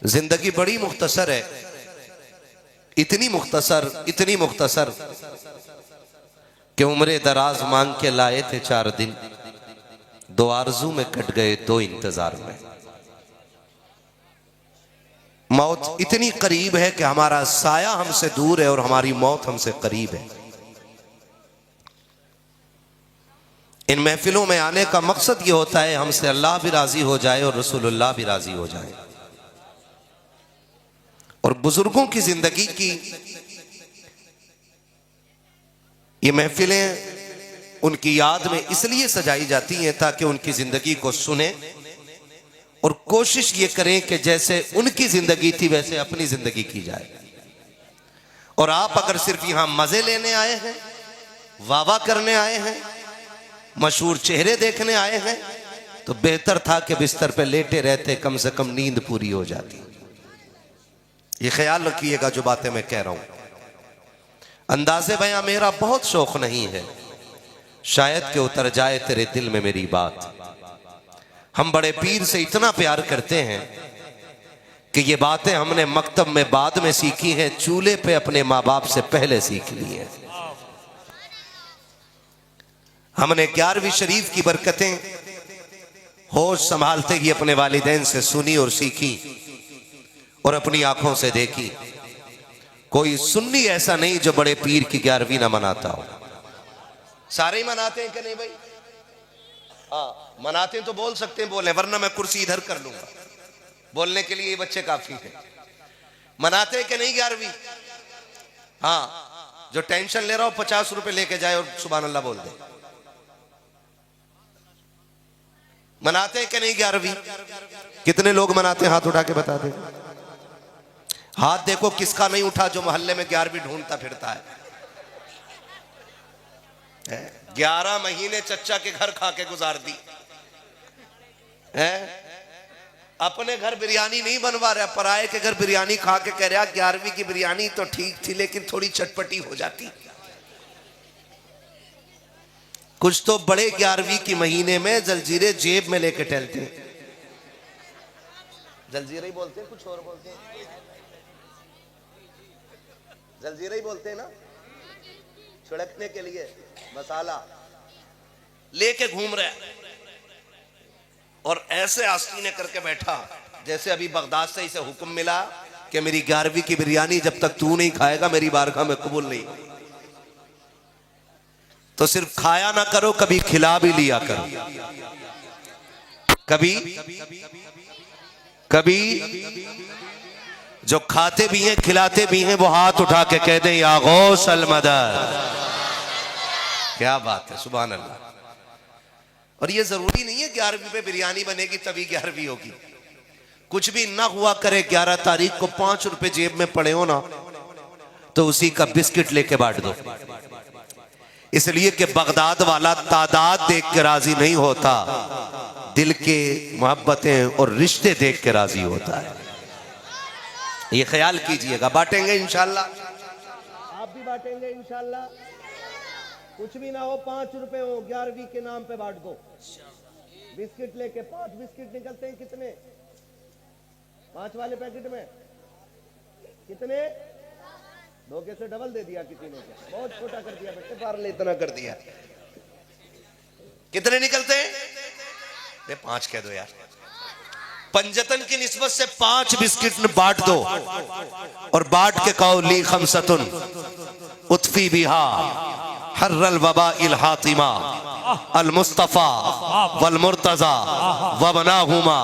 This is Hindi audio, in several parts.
जिंदगी बड़ी मुख्तसर है, इतनी मुख्तसर कि उम्र दराज मांग के लाए थे 4 दिन, 2 आरजू में कट गए 2 इंतजार में। मौत इतनी करीब है कि हमारा साया हमसे दूर है और हमारी मौत हमसे करीब है। इन महफिलों में आने का मकसद ये होता है हमसे अल्लाह भी राजी हो जाए और रसूलुल्लाह भी राजी हो जाए। और बुजुर्गों की जिंदगी की ये महफिलें उनकी याद में इसलिए सजाई जाती हैं ताकि उनकी जिंदगी को सुने और कोशिश ये करें कि जैसे उनकी जिंदगी थी वैसे अपनी जिंदगी की जाए। और आप अगर सिर्फ यहां मजे लेने आए हैं, वाह करने आए हैं, मशहूर चेहरे देखने आए हैं, तो बेहतर था कि बिस्तर पे लेटे रहते, कम से कम नींद पूरी हो जाती। ये ख्याल रखिएगा जो बातें मैं कह रहा हूं। अंदाज़े बयां मेरा बहुत शौक नहीं है, शायद कि उतर जाए तेरे दिल में मेरी बात। हम बड़े पीर से इतना प्यार करते हैं कि ये बातें हमने मकतब में बाद में सीखी हैं, चूल्हे पे अपने माँ बाप से पहले सीख ली है। हमने 11वीं शरीफ की बरकतें होश संभालते ही अपने वालिदैन से सुनी और सीखी और अपनी आंखों से देखी। कोई सुन्नी ऐसा नहीं जो बड़े पीर की 11वीं ना मनाता हो। सारे ही मनाते हैं कि नहीं भाई? हाँ, मनाते हैं तो बोल सकते हैं, बोले, वरना मैं कुर्सी इधर कर लूंगा। बोलने के लिए ये बच्चे काफी हैं। मनाते हैं कि नहीं 11वीं? हाँ, जो टेंशन ले रहा हो 50 रुपए लेके जाए और सुभान अल्लाह बोल दे। मनाते हैं कि नहीं 11वीं? कितने लोग मनाते हैं? हाथ उठा के बता दे। हाथ देखो किसका नहीं उठा जो मोहल्ले में 11वीं ढूंढता फिरता है। 11 महीने चच्चा के घर खा के गुजार दी है। अपने घर बिरयानी नहीं बनवा रहा, पराये के घर बिरयानी खा के कह रहा 11वीं की बिरयानी तो ठीक थी लेकिन थोड़ी चटपटी हो जाती। कुछ तो बड़े 11वीं की महीने में जलजीरे जेब में लेके टहलते हैं। जलजीरे ही बोलते हैं, कुछ और बोलते हैं? जलजीरे ही बोलते हैं ना, छिड़कने के लिए मसाला लेके घूम रहा है और ऐसे आस्तीने करके बैठा जैसे अभी बगदाद से इसे हुक्म मिला कि मेरी 11वीं की बिरयानी जब तक तू नहीं खाएगा मेरी बारगाह में कबूल नहीं। तो सिर्फ खाया ना करो, कभी खिला भी लिया करो। कभी जो खाते भी हैं खिलाते भी हैं वो हाथ उठा के कह दें या गौस अल मदद। क्या बात है, सुभान अल्लाह। और ये जरूरी नहीं है 11वीं पे बिरयानी बनेगी तभी 11वीं होगी। कुछ भी ना हुआ करे, 11 तारीख को 5 रुपए जेब में पड़े हो ना तो उसी का बिस्किट लेके बांट दो। इसलिए कि बगदाद वाला तादाद देख के राजी नहीं होता, दिल के मोहब्बतें और रिश्ते देख के राजी होता है। ये ख्याल कीजिएगा। बांटेंगे इंशाल्लाह, आप भी बांटेंगे इंशाल्लाह। कुछ भी ना हो, 5 रुपए हो, 11वीं के नाम पे बांट दो। बिस्किट लेके 5 बिस्किट निकलते हैं कितने? 5 वाले पैकेट में कितने? धोखे से डबल दे दिया किसी ने, बहुत छोटा कर दिया बेटे, पार्ले इतना कर दिया। कितने निकलते हैं? 5 कह दो यार। पंजतन की निस्बत से 5 बिस्किट बांट दो और बांट के कहो ली खमसतुन उत्फी बिहा हर्रल वबा इल हातिमा अल मुस्तफा वल मुर्तजा वबनाहुमा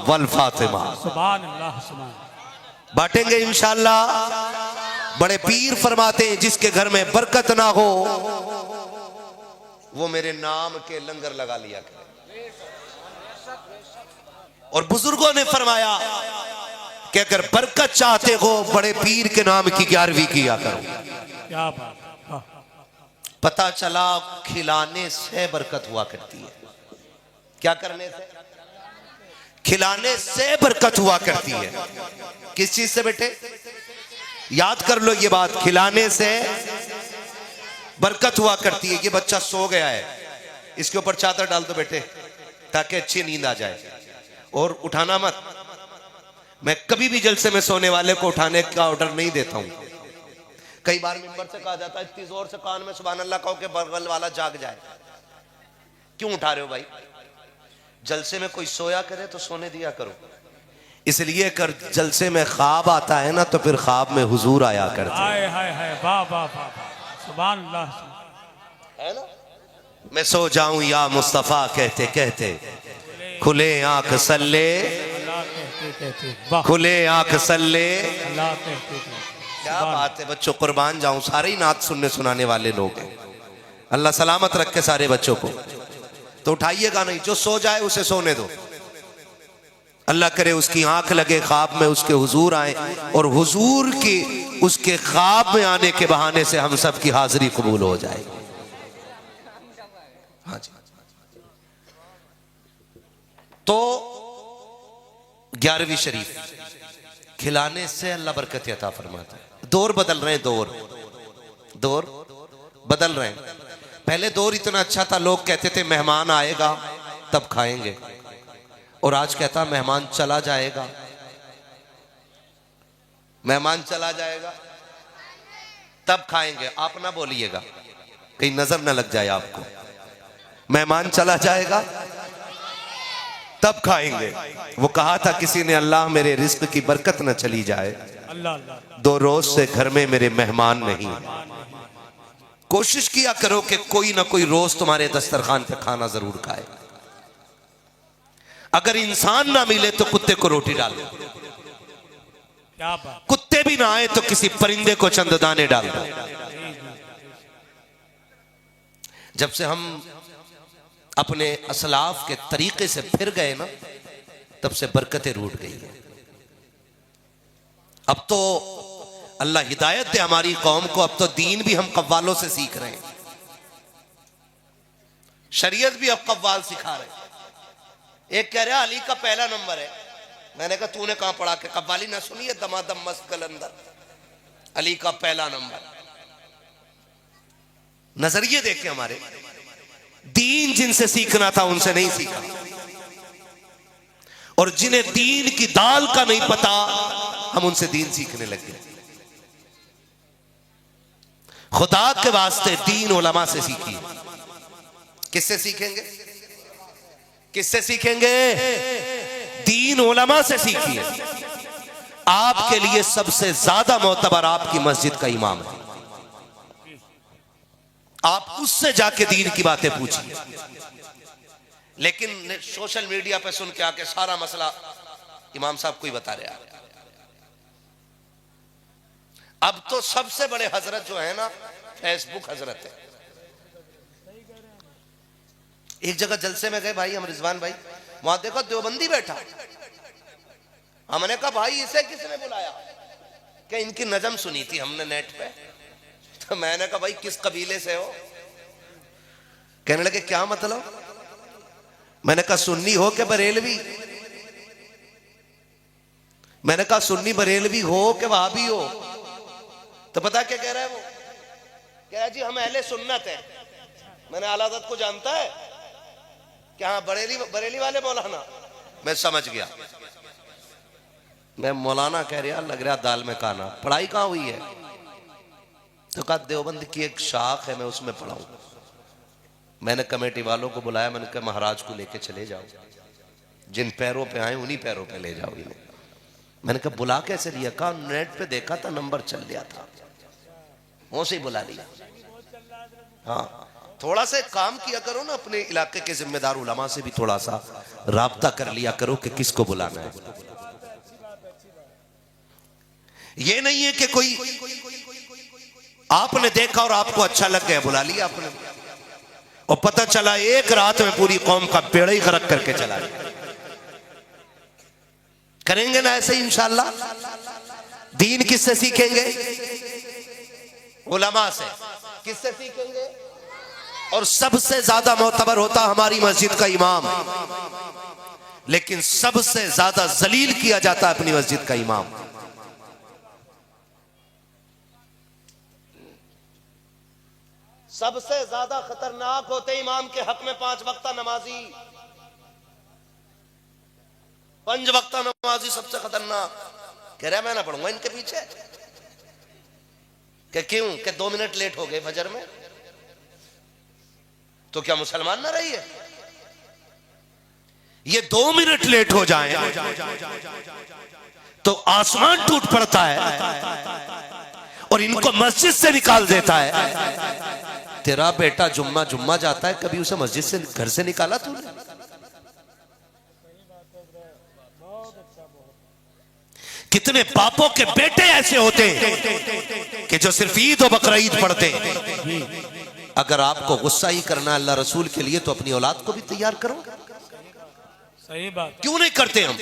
वल फातिमा। सुभान अल्लाह, सुभान। बांटेंगे इंशाल्लाह। बड़े पीर फरमाते हैं जिसके घर में बरकत ना हो वो मेरे नाम के लंगर लगा लिया करे। और बुजुर्गों ने फरमाया कि अगर बरकत चाहते हो बड़े पीर के नाम की 11वीं किया करो। क्या बात। पता चला खिलाने से बरकत हुआ करती है। क्या करने से? खिलाने से बरकत हुआ करती है। किस चीज से बेटे? याद कर लो ये बात, खिलाने से बरकत हुआ करती है। ये बच्चा सो गया है, इसके ऊपर चादर डाल दो बेटे ताकि अच्छी नींद आ जाए और उठाना मत। मैं कभी भी जलसे में सोने वाले को उठाने का ऑर्डर नहीं देता हूं। कई बार मिंबर से कहा जाता है इतनी जोर से कान में सुभान अल्लाह कहो कि बगल वाला जाग जाए। क्यों उठा रहे हो भाई? जलसे में कोई सोया करे तो सोने दिया करो। इसलिए कर जलसे में ख्वाब आता है ना तो फिर ख्वाब में हुजूर आया करते हाय हाय हाय, वाह वाह वाह, सुभान अल्लाह। है ना। मैं सो जाऊं या मुस्तफा कहते कहते, खुले आंख सल्ले, अल्लाह कहते कहते, वाह, खुले आंख सल्ले। अल्लाह कहते कहते, क्या बात है बच्चों, कुर्बान जाऊं, सारे ही नात सुनने सुनाने वाले लोग हैं। अल्लाह सलामत रखे सारे बच्चों को। तो उठाइएगा नहीं, जो सो जाए उसे सोने दो। अल्लाह करे उसकी आंख लगे, ख्वाब में उसके हुजूर आए और हुजूर की उसके ख्वाब में आने के बहाने से हम सब की हाजिरी कबूल हो जाए। हाँ जी। तो 11वीं शरीफ खिलाने से अल्लाह बरकत अता फरमाता है। दौर बदल रहे हैं, दौर बदल रहे हैं। पहले दौर इतना अच्छा था, लोग कहते थे मेहमान आएगा तब खाएंगे, और आज कहता मेहमान चला जाएगा, मेहमान चला जाएगा तब खाएंगे। आप ना बोलिएगा कहीं नजर ना लग जाए आपको। मेहमान चला जाएगा तब खाएंगे। वो कहा था किसी ने, अल्लाह मेरे रिस्क की बरकत न चली जाए, अल्लाह अल्लाह, 2 रोज से घर में मेरे मेहमान नहीं। कोशिश किया करो कि कोई ना कोई रोज तुम्हारे दस्तरखान पे खाना जरूर खाए। अगर इंसान ना मिले तो कुत्ते को रोटी डालो, क्या बात, कुत्ते भी ना आए तो किसी परिंदे को चंद दाने डाल दो। जब से हम अपने असलाफ के तरीके से फिर गए ना, तब से बरकतें रूठ गई हैं। अब तो अल्लाह हिदायत दे हमारी कौम को, अब तो दीन भी हम कव्वालों से सीख रहे हैं, शरीयत भी अब कव्वाल सिखा रहे हैं। एक कह रहा अली का पहला नंबर है। मैंने कहा तूने कहां पढ़ा के कव्वाली ना सुनी है, दमादम मस्त कलंदर, अली का पहला नंबर। नजरिए देखे हमारे, दीन जिनसे सीखना था उनसे नहीं सीखा, और जिन्हें दीन की दाल का नहीं पता हम उनसे दीन सीखने लग गए। खुदा के वास्ते दीन उलमा से सीखिए। किससे सीखेंगे? किससे सीखेंगे? दीन उलमा से सीखिए। आपके लिए सबसे ज्यादा मोतबर आपकी मस्जिद का इमाम है, आप उससे जाके दीन की बातें पूछिए। लेकिन सोशल मीडिया पे सुन के आके सारा मसला इमाम साहब को ही बता रहे हैं। अब तो सबसे बड़े हजरत जो है ना, फेसबुक हजरत है। एक जगह जलसे में गए भाई हम, रिजवान भाई, वहां देखो देवबंदी बैठा। हमने कहा भाई इसे किसने बुलाया? क्या इनकी नजम सुनी थी हमने नेट पे। तो मैंने कहा भाई किस कबीले से हो? कहने लगे क्या मतलब? मैंने कहा सुन्नी हो के बरेलवी? मैंने कहा सुन्नी बरेलवी हो के वहाबी हो? तो पता क्या कह रहा है वो? कह रहा जी हम अहले सुन्नत है। मैंने आला हज़रत को जानता है क्या? हाँ बरेली वाले मौलाना। मैं समझ गया, मैं मौलाना कह रहा, लग रहा दाल में काना। पढ़ाई कहाँ हुई है? तो कहा देवबंद की एक शाख है, मैं उसमें पढ़ाऊं। मैंने कमेटी वालों को बुलाया, मैंने कहा महाराज को लेके चले जाओ, जिन पैरों पे आए उन्हीं पैरों पे ले जाओ इन्हें। मैंने कहा बुला कैसे लिया? कहा नेट पे देखा था, नंबर चल गया था, वो से ही बुला लिया। हाँ, थोड़ा सा काम किया करो ना, अपने इलाके के जिम्मेदार उलमा से भी थोड़ा सा राब्ता कर लिया करो कि किसको बुलाना है। ये नहीं है कि कोई आपने देखा और आपको अच्छा लग गया, बुला लिया आपने, और पता चला एक रात में पूरी कौम का बेड़ा ही गर्क करके चला गया। करेंगे ना ऐसे ही इंशाअल्लाह। दीन किससे सीखेंगे? उलमा से। किससे सीखेंगे? और सबसे ज्यादा मोतबर होता हमारी मस्जिद का इमाम, लेकिन सबसे ज्यादा जलील किया जाता है अपनी मस्जिद का इमाम। सबसे ज्यादा खतरनाक होते इमाम के हक में 5 वक्ता नमाजी। 5 वक्त नमाजी सबसे खतरनाक। कह रहा मैं ना पढ़ूंगा इनके पीछे। कि क्यों? कि 2 मिनट लेट हो गए फजर में तो क्या मुसलमान ना रही है? ये 2 मिनट लेट हो जाए तो आसमान टूट पड़ता है और इनको मस्जिद से निकाल देता है। तेरा बेटा जुम्मा जाता है, कभी उसे मस्जिद से घर से निकाला तूने? कितने बापों के बेटे ऐसे होते हैं कि जो सिर्फ ईद और बकरा ईद पढ़ते हैं। अगर आपको गुस्सा ही करना अल्लाह रसूल के लिए तो अपनी औलाद को भी तैयार करो। सही बात। क्यों नहीं करते हम?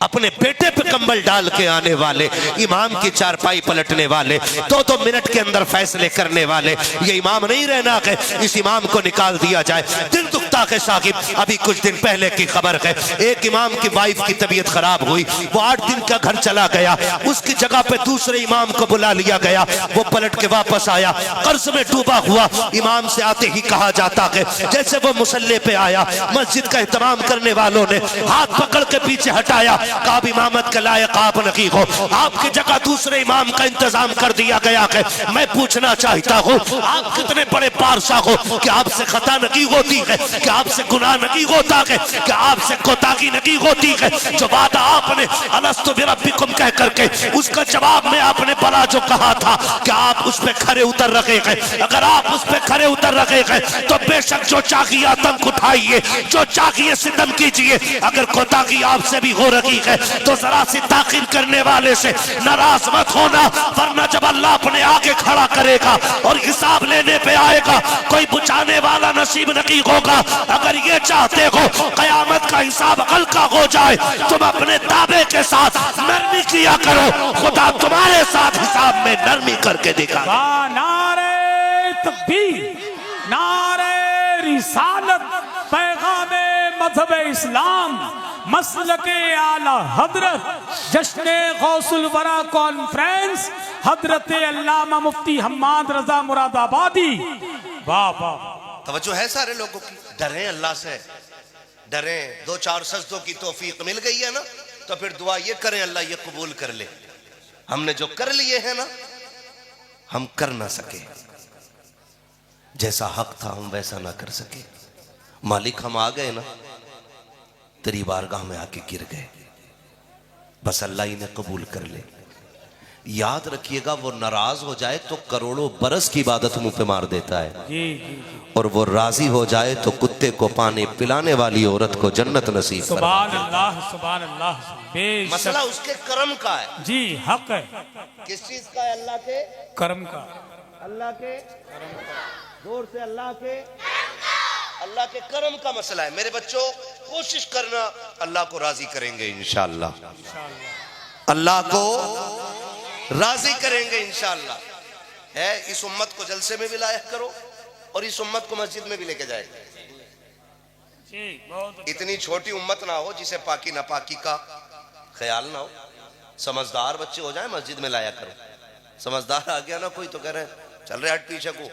अपने बेटे पे कंबल डाल के आने वाले, इमाम की चारपाई पलटने वाले, 2-2 मिनट के अंदर फैसले करने वाले, ये इमाम नहीं रहना कि इस इमाम को निकाल दिया जाए। दिल दुखता है साकिब, अभी कुछ दिन पहले की खबर है, एक इमाम की वाइफ की तबीयत खराब हुई, वो 8 दिन का घर चला गया, उसकी जगह पे दूसरे इमाम को बुला लिया गया, वो पलट के वापस आया, कर्ज में डूबा हुआ। इमाम से आते ही कहा जाता है जैसे वो मुसल्ले पे आया, मस्जिद का एहतमाम करने वालों ने हाथ पकड़ के पीछे हटाया, कहा इमामत के लायक आप नहीं हो, आपकी जगह दूसरे इमाम का इंतजाम कर दिया गया है। मैं पूछना चाहता हूँ आप कितने बड़े पारसा हो कि आपसे खता नहीं होती है, कि आपसे गुनाह नहीं होता है, कि आपसे कोताही नहीं होती है। जो वादा आपने अलस्तु बिरब्बिकुम कह करके उसका जवाब में आपने बड़ा जो कहा था कि आप उस पे खरे उतर रखे हैं, अगर आप उस पे खरे उतर रखे हैं तो बेशक जो चाहिए आतंक उठाइए, जो चाहिए सितम कीजिए। अगर कोताही आपसे भी हो रही है तो जरा सी ताकीर करने वाले से नाराज मत होना, वरना जब अल्लाह अपने आगे खड़ा करेगा और हिसाब लेने पे आएगा कोई बुझाने वाला नसीब नहीं होगा। अगर ये चाहते हो कयामत का हिसाब हल्का हो जाए, तुम अपने दावे के साथ नरमी किया करो, खुदा तुम्हारे साथ हिसाब में नरमी करके दिखा। नारे तकबीर, नारे रिसालत, पैगामे मज़हब इस्लाम, मसलके आला हजरत, जश्न गौसुल वरा कॉन्फ्रेंस, हजरत अल्लामा मुफ्ती हम्माद रजा मुरादाबादी। वाह वाह, तवज्जो है सारे लोगों की। डरें अल्लाह से, डरें। 2-4 सजदों की तौफीक मिल गई है ना, तो फिर दुआ ये करें अल्लाह ये कबूल कर ले। हमने जो कर लिए है ना, हम कर ना सके, जैसा हक था हम वैसा ना कर सके। मालिक हम आ गए ना, तेरी बारगाह में आके गिर गए, बस अल्लाह इन्हें कबूल कर ले। याद रखिएगा वो नाराज हो जाए तो करोड़ों बरस की इबादत मुंह पे मार देता है, और वो राजी हो जाए तो कुत्ते को पानी पिलाने वाली औरत को जन्नत नसीब। सुभान अल्लाह, सुभान अल्लाह। मसला उसके कर्म का है। जी हक है। किस चीज का है? अल्लाह के कर्म का। अल्लाह के जोर से अल्लाह के कर्म का मसला है। मेरे बच्चों कोशिश करना, अल्लाह को राजी करेंगे इंशाअल्लाह, अल्लाह को राजी करेंगे इंशाअल्लाह। है इस उम्मत को जलसे में भी लायक करो और इस उम्मत को मस्जिद में भी लेके जाएगा। इतनी छोटी उम्मत ना हो जिसे पाकी नापाकी का ख्याल ना हो। समझदार बच्चे हो जाए मस्जिद में लाया करो। समझदार आ गया ना कोई तो कह रहे चल रहे हट पीछे को,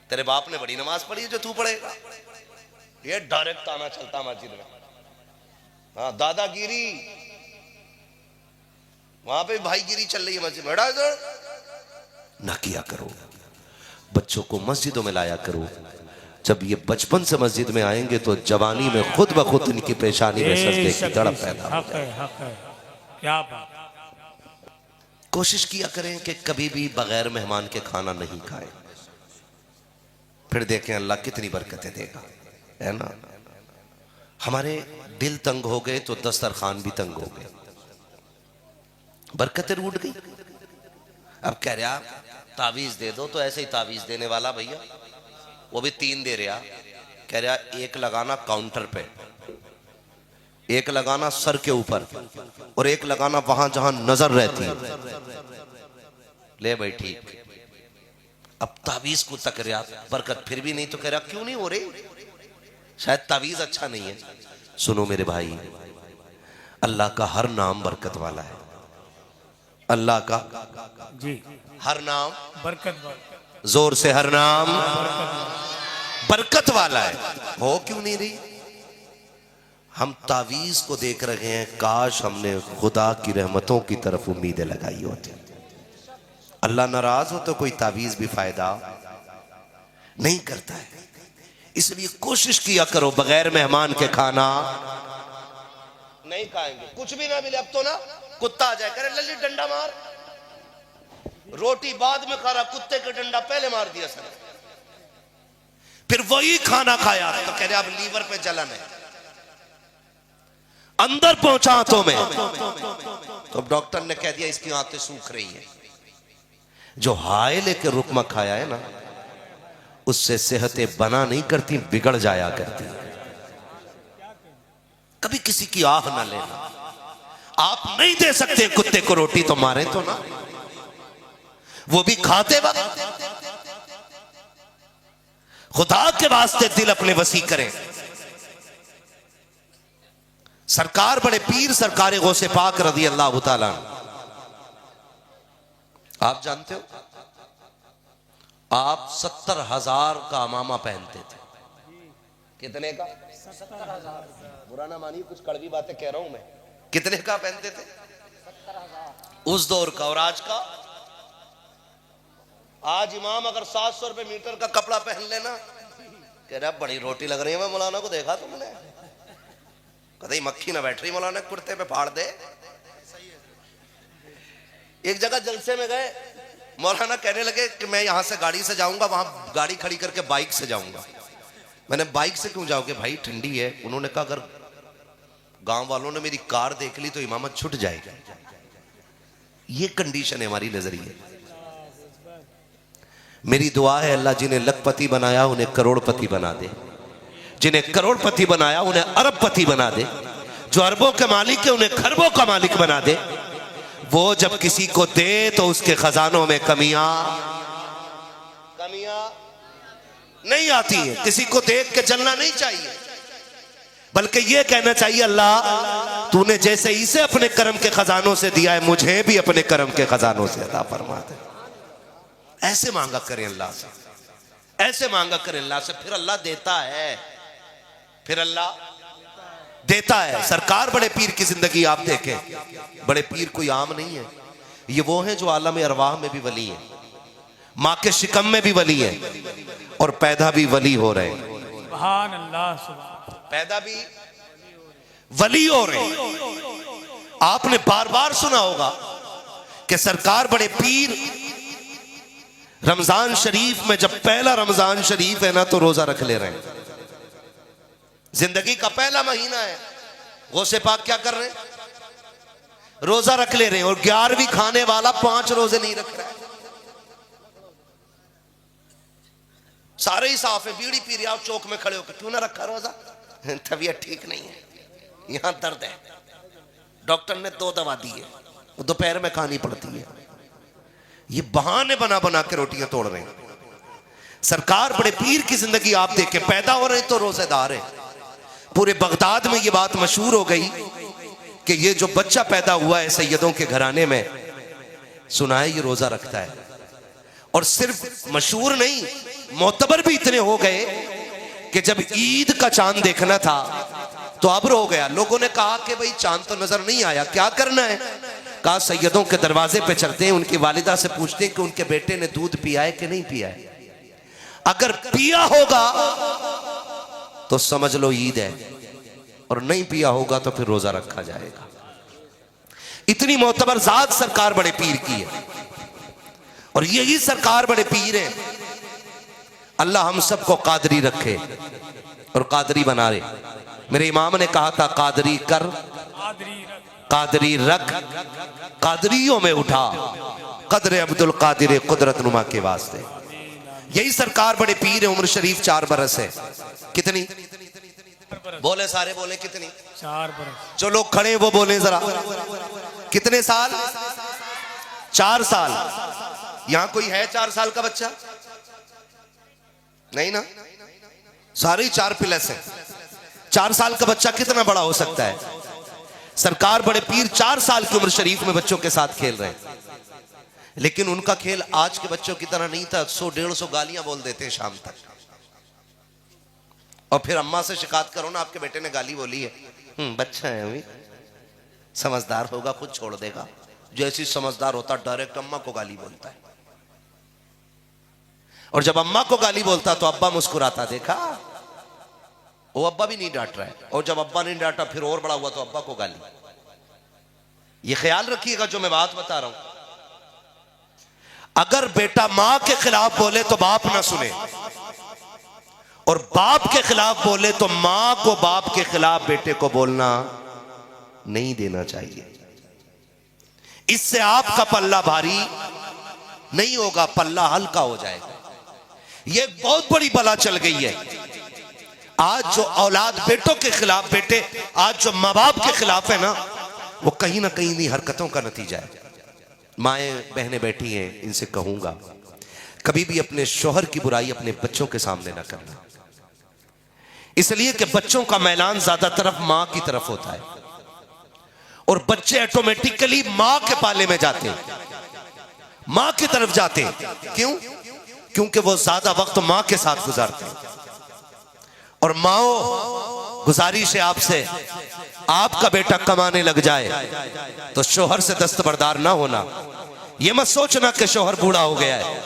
तेरे बाप ने बड़ी नमाज पढ़ी है जो तू पढ़ेगा। ये डायरेक्ट आना चलता मस्जिद में। हाँ, दादागिरी, वहां पे भाईगिरी चल रही है मस्जिद में, ना किया करो। बच्चों को मस्जिदों में लाया करो। जब ये बचपन से मस्जिद में आएंगे तो जवानी में खुद ब खुद इनकी पेशानी में सजदे की तड़प पैदा हो जाए। क्या बात। कोशिश किया करें कि कभी भी बगैर मेहमान के खाना नहीं खाएं, फिर देखें अल्लाह कितनी बरकतें देगा, है ना। हमारे दिल तंग हो गए तो दस्तरखान भी तंग हो गए, बरकतें रूठ गई। अब कह रहा तावीज दे दो, तो ऐसे ही तावीज देने वाला भैया वो भी 3 दे रहा। कह रहा एक लगाना काउंटर पे, एक लगाना सर के ऊपर, और एक लगाना वहां जहां नजर रहती है। ले भाई ठीक। अब तावीज को तक रहा, बरकत फिर भी नहीं, तो कह रहा क्यों नहीं हो रही? शायद तावीज अच्छा नहीं है। सुनो मेरे भाई, अल्लाह का हर नाम बरकत वाला है। अल्लाह का जी हर नाम बरकत वाला, जोर से हर नाम बरकत वाला है। हो क्यों नहीं रही? हम तावीज को देख रहे हैं, काश हमने खुदा की रहमतों की तरफ उम्मीदें लगाई होती। अल्लाह नाराज हो तो कोई तावीज भी फायदा नहीं करता है। इसलिए कोशिश किया करो बगैर मेहमान के खाना नहीं खाएंगे। कुछ भी ना मिले, अब तो ना कुत्ता आ जाए करे लल्ली डंडा मार, रोटी बाद में खा रहा, कुत्ते का डंडा पहले मार दिया सर, फिर वही खाना खाया तो कह रहे अब लीवर पे जलन है, अंदर पहुंचा हाथों में, तो डॉक्टर ने कह दिया इसकी आंतें सूख रही है। जो हाय लेके रुकमा खाया है ना, उससे सेहतें बना नहीं करती, बिगड़ जाया करती। कभी किसी की आह ना लेना। आप नहीं दे सकते कुत्ते को रोटी तो मारे तो ना, वो भी खाते वक्त। खुदा के वास्ते दिल अपने वसी करें। सरकार बड़े पीर सरकार गौसे पाक रज़ी अल्लाह ताला, आप जानते हो आप 70,000 का अमामा पहनते थे। कितने का? 70,000। बुरा ना मानिए, कुछ कड़वी बातें कह रहा हूं मैं। कितने का पहनते थे? 70,000 उस दौर का। और आज का? आज इमाम अगर 700 रुपए मीटर का कपड़ा पहन लेना, कह रहा बड़ी रोटी लग रही है। मैं मौलाना को देखा तुमने, कहीं मक्खी ना बैठ रही मौलाना कुर्ते पे, फाड़ दे। एक जगह जलसे में गए, मौलाना कहने लगे कि मैं यहां से गाड़ी से जाऊंगा, वहां गाड़ी खड़ी करके बाइक से जाऊंगा। मैंने बाइक से क्यों जाओगे भाई, ठंडी है। उन्होंने कहा अगर गांव वालों ने मेरी कार देख ली तो इमामत छूट जाएगी। ये कंडीशन है हमारी नजरिए। मेरी दुआ है अल्लाह जिन्हें लखपति बनाया उन्हें करोड़पति बना दे, जिन्हें करोड़पति बनाया उन्हें अरबपति बना दे, जो अरबों के मालिक है उन्हें खरबों का मालिक बना दे। वो जब किसी को दे तो उसके खजानों में कमियां नहीं आती है। किसी को देख के जलना नहीं चाहिए, बल्कि ये कहना चाहिए अल्लाह तूने जैसे इसे अपने कर्म के खजानों से दिया है, मुझे भी अपने कर्म के खजानों से अता फरमा दे। ऐसे मांगा करें अल्लाह से, ऐसे मांगा करें अल्लाह से, फिर अल्लाह देता है, फिर अल्लाह देता है। सरकार बड़े पीर की जिंदगी आप देखें, बड़े पीर कोई आम नहीं है। ये वो हैं जो आलम अरवाह में भी वली है, माँ के शिकम में भी वली है, और पैदा भी वली हो रहे हैं। सुभान अल्लाह, सुभान। पैदा भी वली हो रहे हैं। आपने बार बार सुना होगा कि सरकार बड़े पीर रमजान शरीफ में, जब पहला रमजान शरीफ है ना, तो रोजा रख ले रहे हैं। जिंदगी का पहला महीना है, गौसे पाक क्या कर रहे हैं? रोजा रख ले रहे हैं। और 11वीं खाने वाला 5 रोजे नहीं रख रहा है। सारे ही साफ है, बीड़ी पी रहे, आप चौक में खड़े होकर क्यों ना रखा रोजा? तबीयत ठीक नहीं है, यहां दर्द है, डॉक्टर ने 2 दवा दी है, वो दोपहर में खानी पड़ती है। ये बहाने बना बना के रोटियां तोड़ रहे हैं। सरकार बड़े पीर की जिंदगी आप देखें, पैदा हो रहे तो रोजेदार है। पूरे बगदाद में ये बात मशहूर हो गई कि ये जो बच्चा पैदा हुआ है सैयदों के घराने में, सुना है ये रोजा रखता है। और सिर्फ मशहूर नहीं, मोतबर भी इतने हो गए कि जब ईद का चांद देखना था तो अब्र हो गया। लोगों ने कहा कि भाई चांद तो नजर नहीं आया, क्या करना है? कहा सैयदों के दरवाजे पे चलते हैं, उनकी वालिदा से पूछते हैं कि उनके बेटे ने दूध पिया है कि नहीं पिया है। अगर पिया होगा तो समझ लो ईद है, और नहीं पिया होगा तो फिर रोजा रखा जाएगा। इतनी मोतबर जात सरकार बड़े पीर की है, और यही सरकार बड़े पीर है। अल्लाह हम सबको कादरी रखे और कादरी बना रहे। मेरे इमाम ने कहा था कादरी कर, कादरी रख, कादरियों में उठा, कदर अब्दुल कादिर कुदरत नुमा के वास्ते। यही सरकार बड़े पीर है। उम्र शरीफ 4 बरस है। कितनी बोले? सारे बोले कितनी? 4 बरस। जो लोग खड़े हैं वो बोले जरा, कितने साल? 4 साल। यहां कोई है 4 साल का बच्चा? नहीं ना, सारे 4 प्लस है। 4 साल का बच्चा कितना बड़ा हो सकता है? सरकार बड़े पीर 4 साल की उम्र शरीफ में बच्चों के साथ खेल रहे हैं। लेकिन उनका खेल आज के बच्चों की तरह नहीं था। 100-150 गालियां बोल देते हैं शाम तक, और फिर अम्मा से शिकायत करो ना आपके बेटे ने गाली बोली है, बच्चा है अभी, समझदार होगा खुद छोड़ देगा। जैसी समझदार होता डायरेक्ट अम्मा को गाली बोलता है, और जब अम्मा को गाली बोलता तो अब्बा मुस्कुराता, देखा वो अब्बा भी नहीं डांट रहा है, और जब अब्बा नहीं डांटा फिर और बड़ा हुआ तो अब्बा को गाली। ये ख्याल रखिएगा जो मैं बात बता रहा हूं। अगर बेटा मां के खिलाफ बोले तो बाप ना सुने, और बाप के खिलाफ बोले तो मां को बाप के खिलाफ बेटे को बोलना नहीं देना चाहिए। इससे आपका पल्ला भारी नहीं होगा, पल्ला हल्का हो जाएगा। यह बहुत बड़ी बला चल गई है आज। जो औलाद बेटों के खिलाफ, बेटे आज जो माँ बाप के खिलाफ है ना, वो कहीं ना कहीं इन्हीं हरकतों का नतीजा है। माएँ बहनें बैठी हैं, इनसे कहूंगा कभी भी अपने शौहर की बुराई अपने बच्चों के सामने ना करना, इसलिए कि बच्चों का मैलान ज्यादातर मां की तरफ होता है, और बच्चे ऑटोमेटिकली मां के पाले में जाते हैं, मां की तरफ जाते हैं। क्यों? क्योंकि वो ज्यादा वक्त मां के साथ गुजारते हैं। और माओ, गुजारिश है आपसे, आपका बेटा कमाने लग जाए तो शौहर से दस्तबरदार ना होना। ये मत सोचना कि शौहर बूढ़ा हो गया है,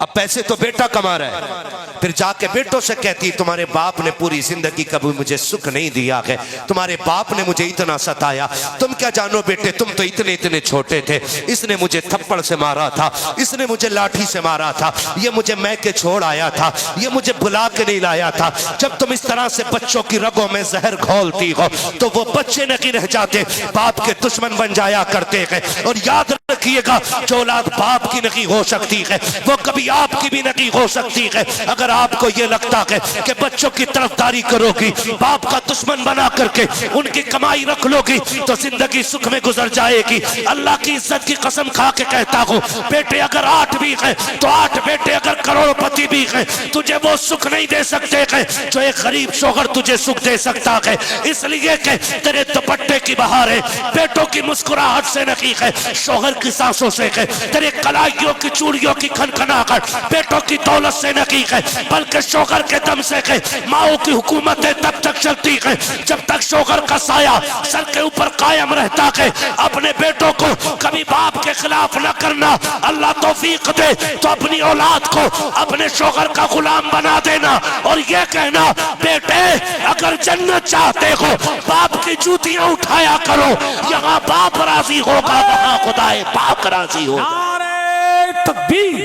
अब पैसे तो बेटा कमा रहा है, फिर जाके बेटों से कहती तुम्हारे बाप ने पूरी जिंदगी कभी मुझे सुख नहीं दिया है, तुम्हारे बाप ने मुझे इतना सताया, तुम क्या जानो बेटे, तुम तो इतने इतने छोटे थे, इसने मुझे थप्पड़ से मारा था, इसने मुझे लाठी से मारा था, ये मुझे मैके छोड़ आया था, ये मुझे बुला के नहीं लाया था। जब तुम इस तरह से बच्चों की रगों में जहर घोलती हो तो वो बच्चे नहीं रह जाते, बाप के दुश्मन बन जाया करते हैं। और याद रखिएगा, जो औलाद बाप की नहीं हो सकती है वो कभी आपकी भी नहीं हो सकती है। अगर आपको ये लगता है कि बच्चों की तरफदारी करोगी, बाप का दुश्मन बना करके उनकी कमाई रख लोगी, तो जिंदगी सुख में गुजर जाएगी। अल्लाह की इज्जत की कसम खा के कहता हूँ, बेटे अगर 8 भी है तो 8 बेटे अगर करोड़पति भी है, तुझे वो सुख नहीं दे सकते हैं जो एक गरीब शौहर तुझे सुख दे सकता है। इसलिए कि तेरे दुपट्टे की बहार है बेटों की मुस्कुराहट से नहीं है, शौहर की सांसों से है। तेरे कलाइयों की चूड़ियों की खनखनाहट बेटों की दौलत से नहीं है, बल्कि शौहर के दम से है। माओ की हुकूमतें तब तक चलती है जब तक शौहर का साया सर के ऊपर कायम रहता है। अपने बेटों को कभी बाप के खिलाफ न करना। अल्लाह तौफीक दे तो अपनी औलाद को अपने शौहर का गुलाम बना देना, और ये कहना बेटे अगर जन्नत चाहते हो बाप की जूतियां उठाया करो, यहाँ बाप राजी होगा वहां खुदाए पाक राजी होगा। नारे तकबीर,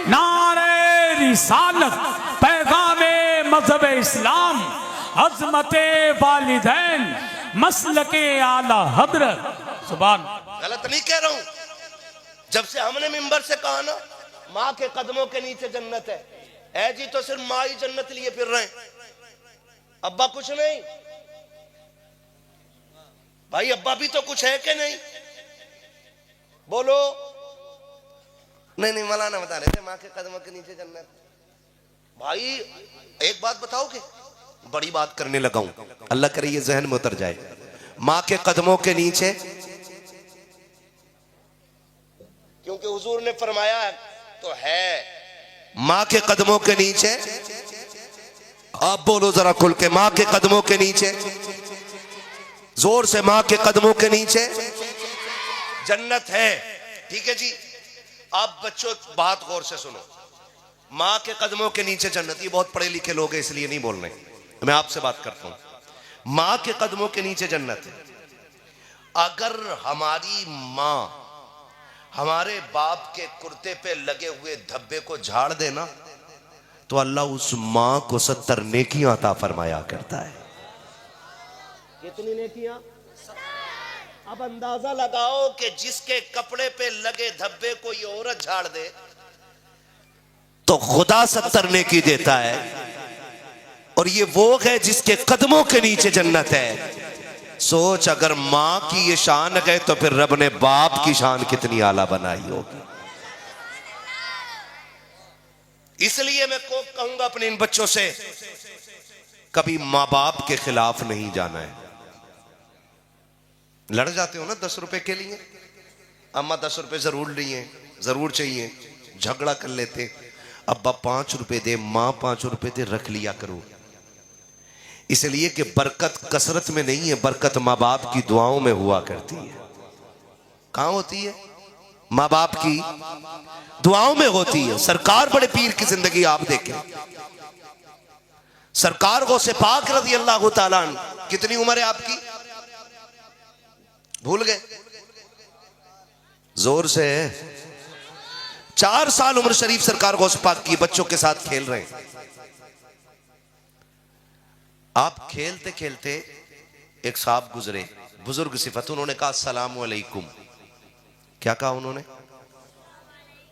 नारे रिसालत, पैगामे मजहब इस्लाम, अजमते वालिदैन, मसलके आला हजरत। सुभान। गलत नहीं कह रहा हूं, जब से हमने मिंबर से कहा ना माँ के कदमों के नीचे जन्नत है जी, तो सिर्फ माँ ही जन्नत लिए फिर रहे, अब्बा कुछ नहीं। भाई अब्बा भी तो कुछ है कि नहीं? बोलो। नहीं मौलाना बता रहे थे माँ के कदमों के नीचे जन्नत। भाई एक बात बताओ कि बड़ी बात करने लगा हूं, अल्लाह करे ये जहन में उतर जाए। माँ के कदमों के नीचे, क्योंकि हुजूर ने फरमाया तो है। माँ के कदमों के नीचे, आप बोलो जरा खुल के, माँ के कदमों के नीचे, जोर से, माँ के कदमों के नीचे जन्नत है। ठीक है जी। आप बच्चों बात गौर से सुनो, माँ के कदमों के नीचे जन्नत। ये बहुत पढ़े लिखे लोग हैं इसलिए नहीं बोल रहे, मैं आपसे बात करता हूं। माँ के कदमों के नीचे जन्नत है। अगर हमारी माँ हमारे बाप के कुर्ते पे लगे हुए धब्बे को झाड़ देना तो अल्लाह उस माँ को 70 नेकियां अता फरमाया करता है। कितनी नेकियां? अब अंदाजा लगाओ कि जिसके कपड़े पे लगे धब्बे को ये औरत झाड़ दे तो खुदा 70 नेकी देता है, और ये वो है जिसके कदमों के नीचे जन्नत है। सोच, अगर मां की ये शान है तो फिर रब ने बाप की शान कितनी आला बनाई होगी। इसलिए मैं को कहूंगा अपने इन बच्चों से, कभी मां बाप के खिलाफ नहीं जाना है। लड़ जाते हो ना 10 रुपए के लिए, अम्मा 10 रुपए जरूर लिए, जरूर चाहिए, झगड़ा कर लेते, अब्बा 5 रुपए दे, मां 5 रुपए दे, रख लिया करो। इसलिए कि बरकत कसरत में नहीं है, बरकत माँ बाप की दुआओं में हुआ करती है। कहां होती है? माँ बाप की दुआओं में होती है। सरकार बड़े पीर की जिंदगी आप देखें, सरकार गौसे पाक रज़ी अल्लाह तआला अन्हु, कितनी उम्र है आपकी? भूल गए? जोर से 4 साल उम्र शरीफ सरकार गौसे पाक की, बच्चों के साथ खेल रहे हैं। आप खेलते खेलते एक साहब गुजरे, बुजुर्ग सिफत, उन्होंने कहा अस्सलाम वालेकुम। क्या कहा उन्होंने?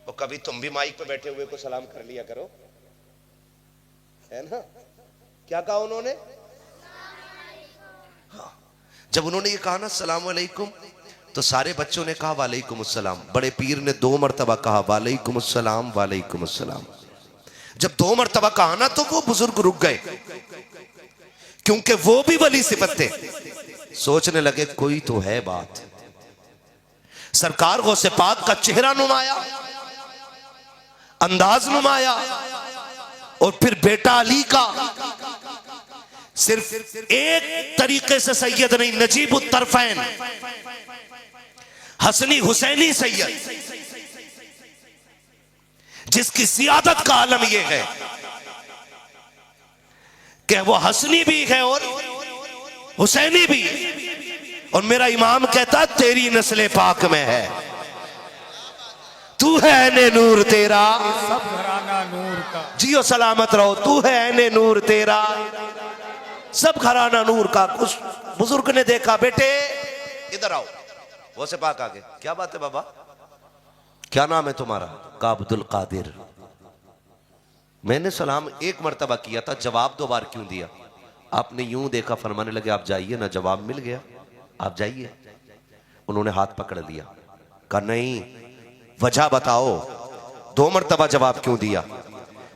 और कभी तुम भी माइक पे बैठे हुए को सलाम कर लिया करो, है ना? क्या कहा उन्होंने? हाँ। जब उन्होंने ये कहा ना अस्सलाम वालेकुम, तो सारे बच्चों ने कहा वालेकुम अस्सलाम। बड़े पीर ने 2 मरतबा कहा वालेकुम अस्सलाम वालेकुम अस्सलाम। जब 2 मरतबा कहा ना तो वो बुजुर्ग रुक गए, क्योंकि वो भी वली सिफत थे। सोचने लगे कोई तो है बात। सरकार गौसे पाक का चेहरा नुमाया, अंदाज नुमाया, और फिर बेटा अली का सिर्फ एक तरीके से सैयद नहीं, नजीबुत तरफैन हसनी हुसैनी सैयद, जिसकी सियादत का आलम यह है कि वो हसनी भी है और हुसैनी भी है। और मेरा इमाम कहता तेरी नस्ले पाक में है, तू है ऐने नूर तेरा, सब घराना नूर का, जियो सलामत रहो, तू है ऐने नूर तेरा, सब घराना नूर का। उस बुजुर्ग ने देखा, बेटे इधर आओ। वो से पाक आगे, क्या बात है बाबा, क्या नाम है तुम्हारा? का अब्दुल कादिर। मैंने सलाम 1 मरतबा किया था, जवाब 2 बार क्यों दिया? आपने यूं देखा, फरमाने लगे आप जाइए ना, जवाब मिल गया, आप जाइए। उन्होंने हाथ पकड़ लिया, कहा नहीं वजह बताओ, 2 मरतबा जवाब क्यों दिया?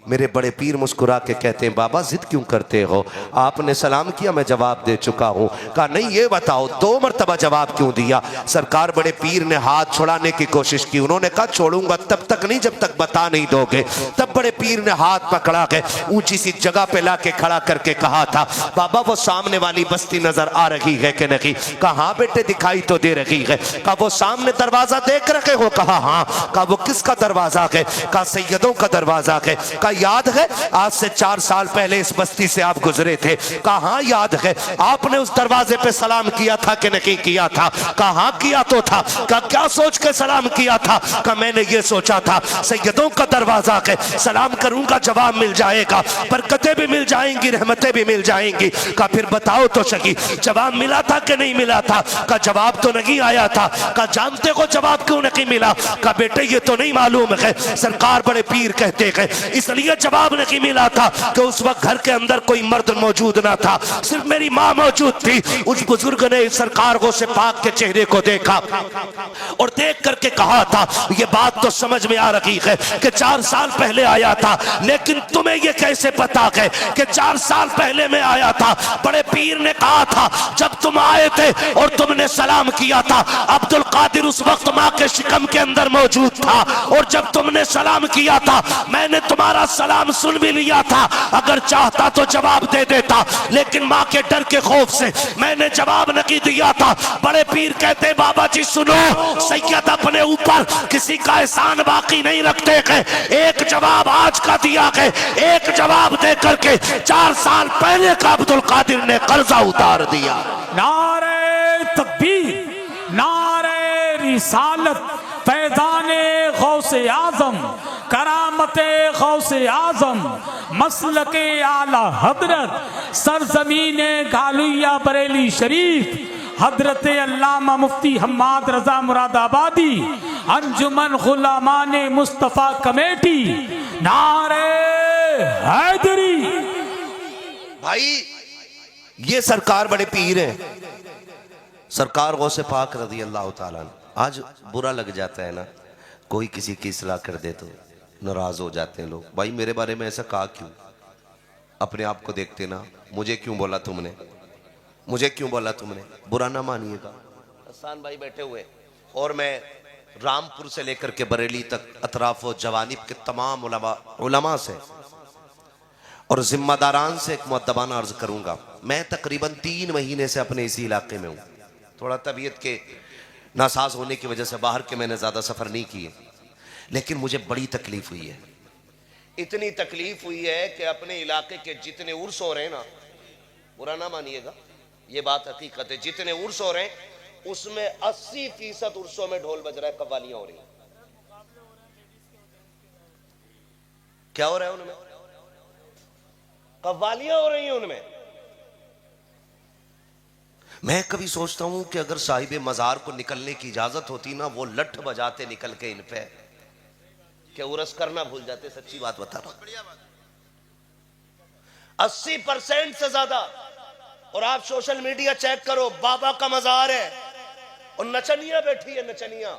मेरे बड़े पीर मुस्कुरा के कहते हैं बाबा जिद क्यों करते हो, आपने सलाम किया, मैं जवाब दे चुका हूं। कहा नहीं ये बताओ 2 मरतबा जवाब क्यों दिया? सरकार बड़े पीर ने हाथ छुड़ाने की कोशिश की। उन्होंने कहा छोड़ूंगा तब तक नहीं जब तक बता नहीं दोगे। तब बड़े पीर ने हाथ पकड़ा के ऊंची सी जगह पे लाके खड़ा करके कहा था बाबा वो सामने वाली बस्ती नजर आ रही है कि नहीं? कहा हाँ बेटे दिखाई तो दे रही है। कहा वो सामने दरवाजा देख रखे हो? कहा हाँ। कहा वो किसका दरवाजा है? कहा सैयदों का दरवाजा है। कहा याद है आज से 4 साल पहले इस बस्ती से आप गुजरे थे? कहा हाँ याद है। आपने उस दरवाजे पे सलाम किया था कि नहीं किया था? कहा हाँ किया तो था। कहा क्या सोच के सलाम किया था? कहा मैंने ये सोचा था सैयदों का दरवाजा है, सलाम करूंगा जवाब मिल जाएगा, बरकतें भी मिल जाएंगी, रहमतें भी मिल जाएंगी। कहा फिर बताओ तो सही जवाब मिला था कि नहीं मिला था? कहा जवाब तो नहीं आया था। कहा जानते हो जवाब क्यों नहीं मिला? कहा बेटे ये तो नहीं मालूम है, सरकार बड़े पीर कहते हैं इसलिए जवाब नहीं मिला था कि उस वक्त घर के अंदर कोई मर्द मौजूद ना था, सिर्फ मेरी मां मौजूद थी। उस बुजुर्ग ने सरकार गौसे पाक के चेहरे को देखा और देख करके कहा था ये बात तो समझ में आ रही है कि 4 साल पहले आया था, लेकिन तुम्हें ये कैसे पता है कि 4 साल पहले मैं आया था? बड़े पीर ने कहा था जब तुम आए थे और तुमने सलाम किया था अब्दुल कादिर उस वक्त मां के शिकम के अंदर मौजूद था, और जब तुमने सलाम किया था मैंने तुम्हारा सलाम सुन भी लिया था। अगर चाहता तो जवाब दे देता, लेकिन मां के डर के खौफ से मैंने जवाब नहीं दिया था। बड़े पीर कहते बाबा जी सुनो, सैयद अपने ऊपर किसी का एहसान बाकी नहीं रखते हैं। एक जवाब आज का दिया है, एक जवाब दे करके 4 साल पहले का अब्दुल कादिर ने कर्जा उतार दिया। नारे तकबीर, नारे रिसालत, पैदाने गौसे आजम, करामते गौसे आजम, मसलके आला हजरत, सरजमीने गालुया बरेली शरीफ, हजरत अल्लामा मुफ्ती हम्माद रजा मुरादाबादी, अंजुमन गुलामाने मुस्तफा कमेटी, नारे हैदरी। भाई ये सरकार बड़े पीर हैं, सरकार गौसे पाक रज़ी अल्लाह ताला अन्हु। आज बुरा लग जाता है ना, कोई किसी की इस्लाह कर दे तो नाराज हो जाते हैं लोग। भाई मेरे बारे में ऐसा कहा क्यों? अपने आप को देखते ना, मुझे क्यों बोला तुमने, मुझे क्यों बोला तुमने? बुरा ना मानिएगा। हसन भाई बैठे हुए और मैं रामपुर से लेकर के बरेली तक अतराफ व जवानिब के तमाम उलमा से और जिम्मेदारान से एक मुअद्दबाना अर्ज करूंगा, मैं तकरीबन 3 महीने से अपने इसी इलाके में हूं। थोड़ा तबीयत के नासाज होने की वजह से बाहर के मैंने ज्यादा सफर नहीं किए, लेकिन मुझे बड़ी तकलीफ हुई है। इतनी तकलीफ हुई है कि अपने इलाके के जितने उर्स हो रहे हैं ना, बुरा ना मानिएगा, ये बात हकीकत है, जितने उर्स हो रहे हैं उसमें 80% उर्सों में ढोल बज रहा है, कव्वालियां हो रही हैं। क्या हो रहा है उनमें? कव्वालियां हो रही हैं उनमें। मैं कभी सोचता हूं कि अगर साहिब मजार को निकलने की इजाजत होती ना, वो लठ बजाते निकल के इन पे, क्या उरस करना भूल जाते। सच्ची बात बता रहा हूं, 80% से ज्यादा। और आप सोशल मीडिया चेक करो, बाबा का मजार है और नचनिया बैठी है, नचनिया।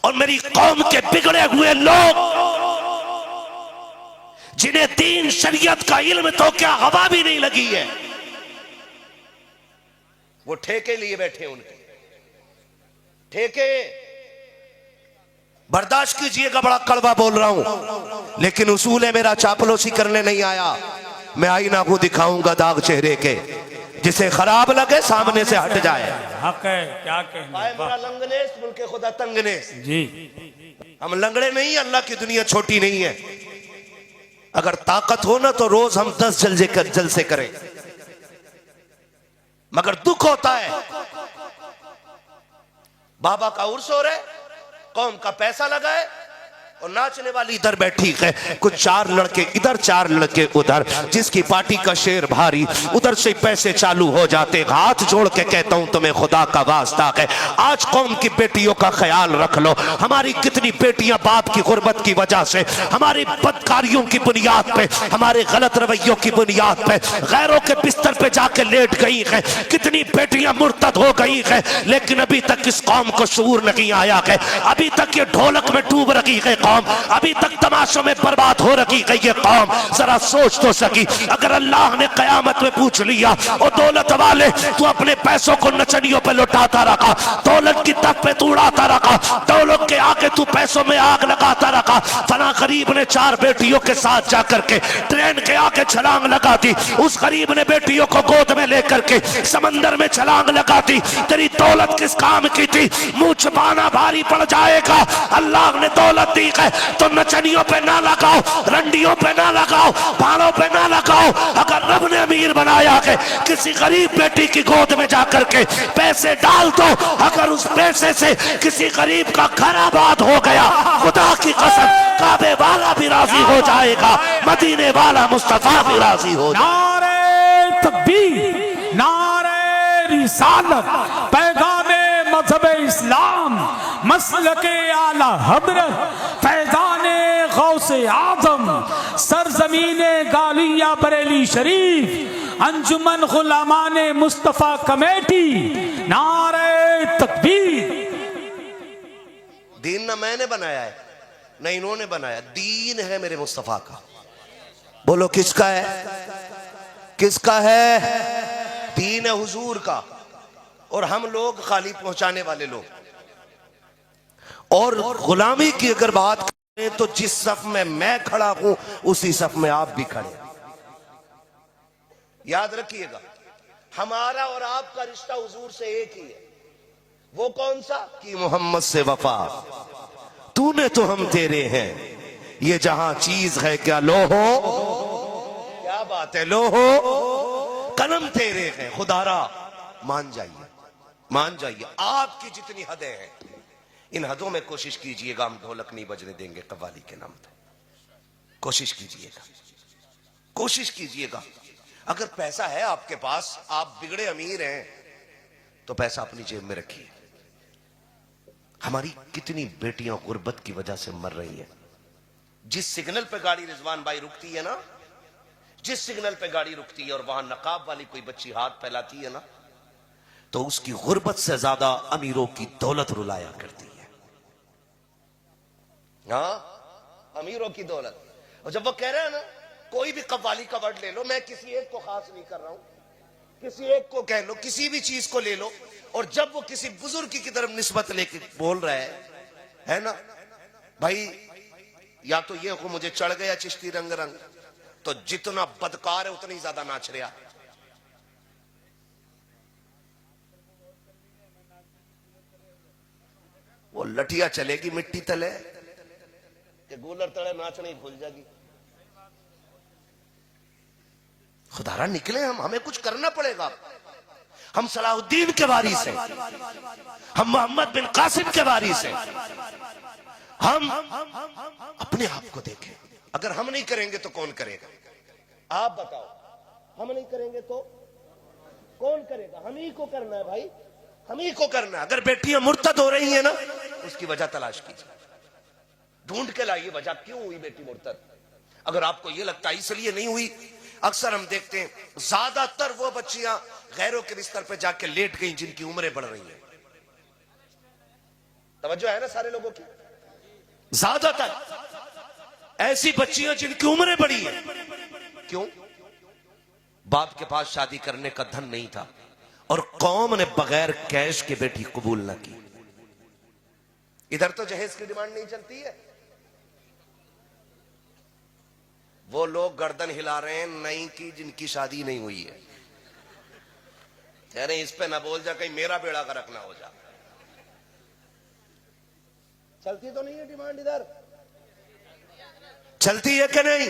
और मेरी कौम के बिगड़े हुए लोग जिन्हें दीन शरीयत का इल्म तो क्या हवा भी नहीं लगी है, वो ठेके लिए बैठे, उनके ठेके। बर्दाश्त कीजिएगा, बड़ा कड़वा बोल रहा हूं, लेकिन उसूल है मेरा, चापलूसी करने नहीं आया। मैं आईना को दिखाऊंगा दाग चेहरे के, जिसे खराब लगे सामने से हट जाए। हक है, क्या कहना मेरा लंगनेस मुल्के खुदा तंगनेस जी। हम लंगड़े नहीं, अल्लाह की दुनिया छोटी नहीं है। अगर ताकत हो ना तो रोज हम 10 जलसे करें, मगर दुख होता है। बाबा का उर्स हो रहा है, कौम का पैसा लगा है और नाचने वाली इधर बैठी है, कुछ 4 लड़के इधर 4 लड़के उधर, जिसकी पार्टी का शेर भारी, उधर से पैसे चालू हो जाते। हाथ जोड़ के कहता हूं तुम्हें खुदा का वास्ता है, आज कौम की बेटियों का ख्याल रख लो। हमारी कितनी बेटियां बाप की गुर्बत की वजह से, हमारी बदकारियों की बुनियाद पे, हमारे गलत रवैयों की बुनियाद पे गैरों के बिस्तर पे जाके लेट गई है। कितनी बेटियां मुर्तद हो गई है, लेकिन अभी तक इस कौम को शऊर नहीं आया है। अभी तक ये ढोलक में डूब रही है कौम, अभी तक तमाशों में बर्बाद हो रही है ये कौम। जरा सोच तो सकी, अगर अल्लाह ने कयामत में पूछ लिया, ओ दौलत वाले तू अपने पैसों को नचनियों पे लुटाता रखा, दौलत की तक पे तू उड़ाता रखा, दौलत के आगे तू पैसों में आग लगाता रखा। फला गरीब ने 4 बेटियों के साथ जाकर के ट्रेन के आगे छलांग लगा दी, उस गरीब ने बेटियों को गोद में लेकर के समंदर में छलांग लगा दी। तेरी दौलत किस काम की थी? मुंह छुपाना भारी पड़ जाएगा। अल्लाह ने दौलत दी है तो नचनियों पे ना लगाओ, रंडियों पे ना लगाओ, भाड़ों पे ना लगाओ। अगर रब ने अमीर बनाया है, किसी गरीब बेटी की गोद में जाकर के पैसे डाल दो, अगर उस पैसे से किसी गरीब का घर आबाद हो गया, खुदा की कसम काबे वाला भी राजी हो जाएगा, मदीने वाला मुस्तफा भी राजी हो जाएगा। नारे तकबीर, नारे रिसालत, पैगामे मजहब इस्लाम, मसलके आला हजरत, फैजाने गौसे आजम, सरजमीने गालिया बरेली शरीफ, अंजुमन गुलामाने मुस्तफा कमेटी। नारे तकबीर। दीन ना मैंने बनाया है, ना इन्होंने बनाया, दीन है मेरे मुस्तफा का। बोलो किसका है? किसका है? दीन है हुजूर का, और हम लोग खाली पहुंचाने वाले लोग। और गुलामी की अगर बात करें तो जिस सफ में मैं खड़ा हूं उसी सफ में आप भी खड़े। याद रखिएगा, हमारा और आपका रिश्ता हुजूर से एक ही है। वो कौन सा? कि मोहम्मद से वफा, तूने तो हम तेरे हैं, ये जहां चीज है क्या लोहो, क्या बात है लोहो, कलम तेरे हैं खुदारा। मान जाइए, मान जाइए, आपकी जितनी हदें हैं इन हदों में कोशिश कीजिएगा, हम ढोलक नहीं बजने देंगे कव्वाली के नाम पे। कोशिश कीजिएगा, कोशिश कीजिएगा। अगर पैसा है आपके पास, आप बिगड़े अमीर हैं, तो पैसा अपनी जेब में रखिए। हमारी कितनी बेटियां गुर्बत की वजह से मर रही हैं। जिस सिग्नल पे गाड़ी रिजवान भाई रुकती है ना, जिस सिग्नल पे गाड़ी रुकती है और वहां नकाब वाली कोई बच्ची हाथ फैलाती है ना, तो उसकी गुर्बत से ज्यादा अमीरों की दौलत रुलाया करती है। हाँ, अमीरों की दौलत। और जब वो कह रहे हैं ना, कोई भी कव्वाली का वर्ड ले लो, मैं किसी एक को खास नहीं कर रहा हूं, किसी एक को कह लो, किसी भी चीज को ले लो, और जब वो किसी बुजुर्ग की तरफ निस्बत लेके बोल रहा है ना भाई, या तो ये मुझे चढ़ गया चिश्ती रंग रंग, तो जितना बदकार है उतनी ज्यादा नाच रहा। वो लठिया चलेगी मिट्टी तले कि गूलर तले नाचना ही भूल जाएगी। खुदारा निकले हम, हमें कुछ करना पड़ेगा। हम सलाहुद्दीन के वारिस हैं, हम मोहम्मद बिन कासिम के वारिस हैं। हम अपने आप को देखें। अगर हम नहीं करेंगे तो कौन करेगा? आप बताओ, हम नहीं करेंगे तो कौन करेगा? हम ही को करना है भाई, हम ही को करना है। अगर बेटियां मुर्तद हो रही हैं ना, उसकी वजह तलाश कीजिए, ढूंढ के लाइए वजह क्यों हुई बेटी मुर्तद। अगर आपको यह लगता है इसलिए नहीं हुई, अक्सर हम देखते हैं ज्यादातर वो बच्चियां गैरों के बिस्तर पे जाके लेट गई जिनकी उम्रें बढ़ रही हैं। तवज्जो है ना सारे लोगों की? ज्यादातर ऐसी बच्चियां जिनकी उम्रें बढ़ी है। क्यों? बाप के पास शादी करने का धन नहीं था और कौम ने बगैर कैश के बेटी कबूल ना की। इधर तो जहेज की डिमांड नहीं चलती है, वो लोग गर्दन हिला रहे हैं नई की जिनकी शादी नहीं हुई है। कह रहे इस पे ना बोल जा, कहीं मेरा बेड़ा गर्क ना हो जा। चलती तो नहीं है डिमांड इधर? चलती है कि नहीं?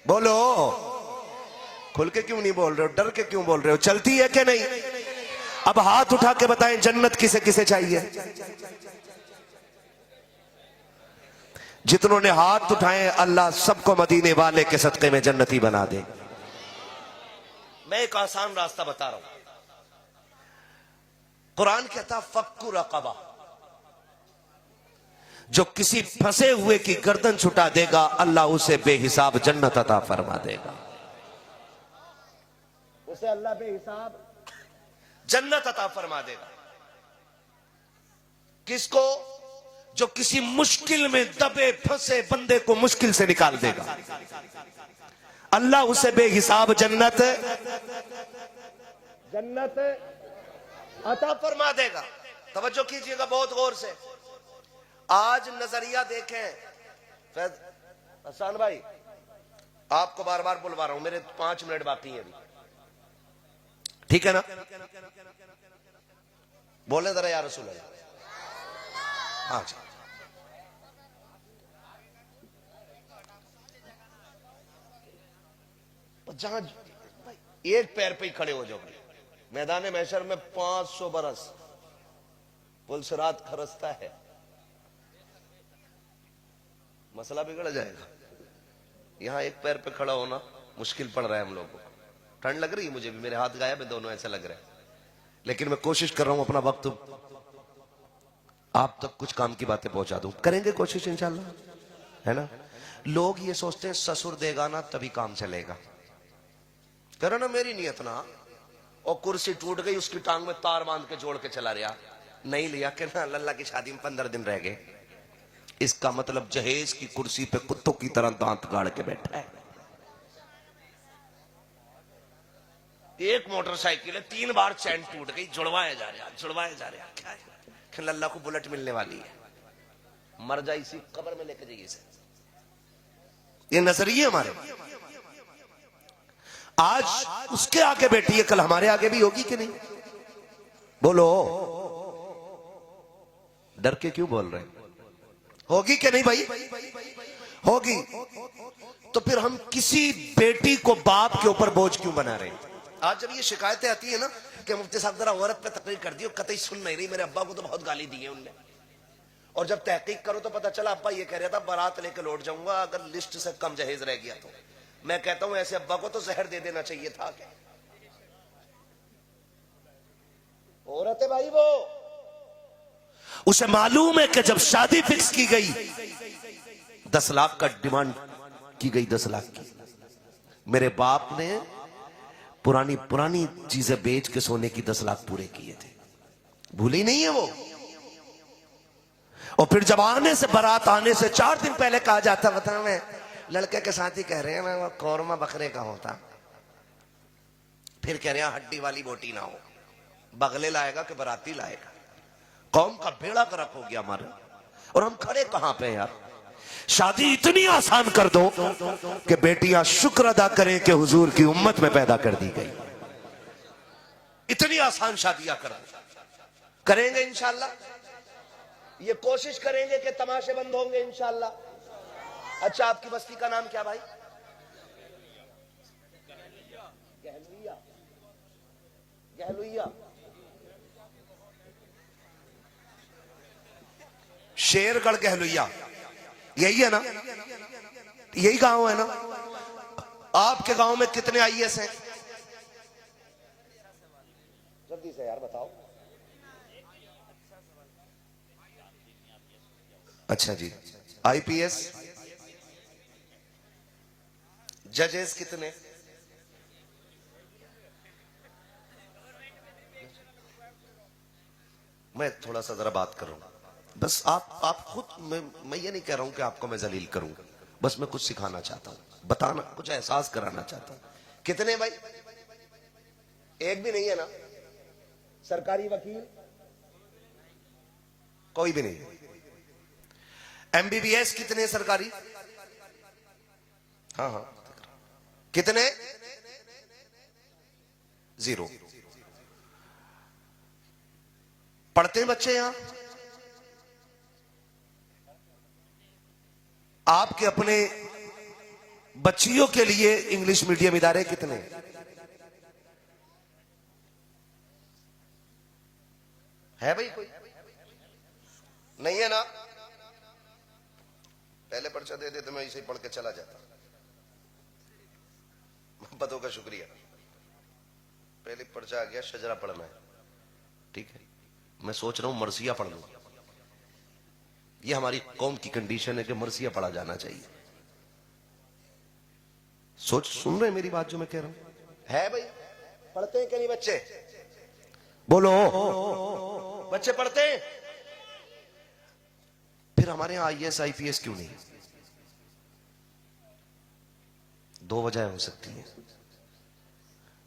बोलो, खुल के क्यों नहीं बोल रहे हो? डर के क्यों बोल रहे हो? चलती है कि नहीं? अब हाथ उठा के बताएं, जन्नत किसे किसे चाहिए? जितनों ने हाथ उठाए अल्लाह सबको मदीने वाले के सदके में जन्नती बना दे। मैं एक आसान रास्ता बता रहा हूं। कुरान कहता फक्कु रक़बा, जो किसी फंसे हुए की गर्दन छुटा देगा अल्लाह उसे बेहिसाब जन्नत अता फरमा देगा। उसे अल्लाह बेहिसाब जन्नत अता फरमा देगा। किसको? जो किसी मुश्किल में दबे फंसे बंदे को मुश्किल से निकाल देगा, अल्लाह उसे बेहिसाब जन्नत अता फरमा देगा। तवज्जो कीजिएगा बहुत गौर से। आज नजरिया देखें, फैज हसन भाई आपको बार बार बुलवा रहा हूं, मेरे 5 मिनट बाकी हैं अभी, ठीक है ना? बोले जरा या रसूल अल्लाह। हाँ जी, जहां एक पैर पे ही खड़े हो जाओगे मैदान महशर में 500 बरस पुलसरात खरसता है, मसला बिगड़ जाएगा। यहां एक पैर पे खड़ा होना मुश्किल पड़ रहा है हम लोगों को। ठंड लग रही है मुझे भी, मेरे हाथ गायब है दोनों, ऐसा लग रहा है, लेकिन मैं कोशिश कर रहा हूं अपना वक्त आप तक कुछ काम की बातें पहुंचा दूं। करेंगे कोशिश इंशाल्लाह, है ना? लोग ये सोचते हैं ससुर देगा ना तभी काम चलेगा। करो ना मेरी नियत ना, और कुर्सी टूट गई उसकी टांग में तार बांध के जोड़ के चला रहा, नहीं लिया कि ना लल्ला की शादी में 15 दिन रह गए। इसका मतलब जहेज की कुर्सी पे कुत्तों की तरह दांत गाड़ के बैठा है। एक मोटरसाइकिल है, 3 बार चैन टूट गई, जुड़वाया जा रहा, जुड़वाया जा रहा। क्या है? लल्ला को बुलेट मिलने वाली है, मर जाए इसी कब्र में लेके जाइए इसे। ये नजरिए हमारे। आज उसके आगे बैठी है, कल हमारे आगे भी होगी कि नहीं? बोलो, डर के क्यों बोल रहे? होगी कि नहीं भाई? होगी। तो फिर हम किसी बेटी को बाप के ऊपर बोझ क्यों बना रहे हैं? आज जब ये शिकायतें आती है ना कि मुफ्ती साहब जरा औरत पे तकरीर कर दी, कतई सुन नहीं रही, मेरे अब्बा को तो बहुत गाली दी है उनने, और जब तहकीक करो तो पता चला अब्बा ये कह रहा था बारात लेकर लौट जाऊंगा अगर लिस्ट से कम जहेज रह गया तो। मैं कहता हूं ऐसे अब्बा को तो जहर दे देना चाहिए था। क्या औरत है भाई, वो उसे मालूम है कि जब शादी फिक्स की गई 10 लाख का डिमांड की गई, 10 लाख की। मेरे बाप ने पुरानी चीजें बेच के सोने की 10 लाख पूरे किए थे, भूले ही नहीं है वो। और फिर जब आने से बारात आने से 4 दिन पहले कहा जाता, बता मैं लड़के के साथ ही कह रहे हैं ना वो कौरमा बकरे का होता, फिर कह रहे हैं हड्डी वाली बोटी ना हो, बगले लाएगा कि बराती लाएगा। कौम का बेड़ा गर्क हो गया हमारा, और हम खड़े कहां पे यार? शादी इतनी आसान कर दो कि बेटियां शुक्र अदा करें कि हुजूर की उम्मत में पैदा कर दी गई। इतनी आसान शादियां कर दो। करेंगे इंशाल्लाह, ये कोशिश करेंगे कि तमाशे बंद होंगे इंशाल्लाह। अच्छा, आपकी बस्ती का नाम क्या भाई? गहलुइया। गहलुइया, शेरगढ़ गहलुइया, यही है ना? यही गांव है ना? आपके गांव में कितने आईएएस हैं? जल्दी से यार बताओ। अच्छा जी, आईपीएस, जजेस कितने? मैं थोड़ा सा जरा बात कर रहा हूं, बस आप खुद, मैं ये नहीं कह रहा हूं कि आपको मैं जलील करूं, बस मैं कुछ सिखाना चाहता हूं, बताना, कुछ एहसास कराना चाहता हूं। कितने भाई? एक भी नहीं है ना? सरकारी वकील कोई भी नहीं। एमबीबीएस कितने सरकारी? हाँ हाँ, कितने? 0। पढ़ते हैं बच्चे यहां? आपके अपने बच्चियों के लिए इंग्लिश मीडियम इदारे कितने? है भाई कोई? नहीं है ना? पहले पर्चा दे देते, मैं इसे पढ़ के चला जाता। मोहब्बतों का शुक्रिया। पहले पर्चा आ गया, शजरा पढ़ना है, ठीक है। मैं सोच रहा हूं मरसिया पढ़ लूं। ये हमारी कौम की कंडीशन है कि मरसिया पढ़ा जाना चाहिए। सुन रहे हैं मेरी बात जो मैं कह रहा हूं? है भाई? पढ़ते हैं कि नहीं बच्चे? बोलो, बच्चे पढ़ते हैं? फिर हमारे यहां आईएएस आईपीएस क्यों नहीं? 2 वजह हो सकती है।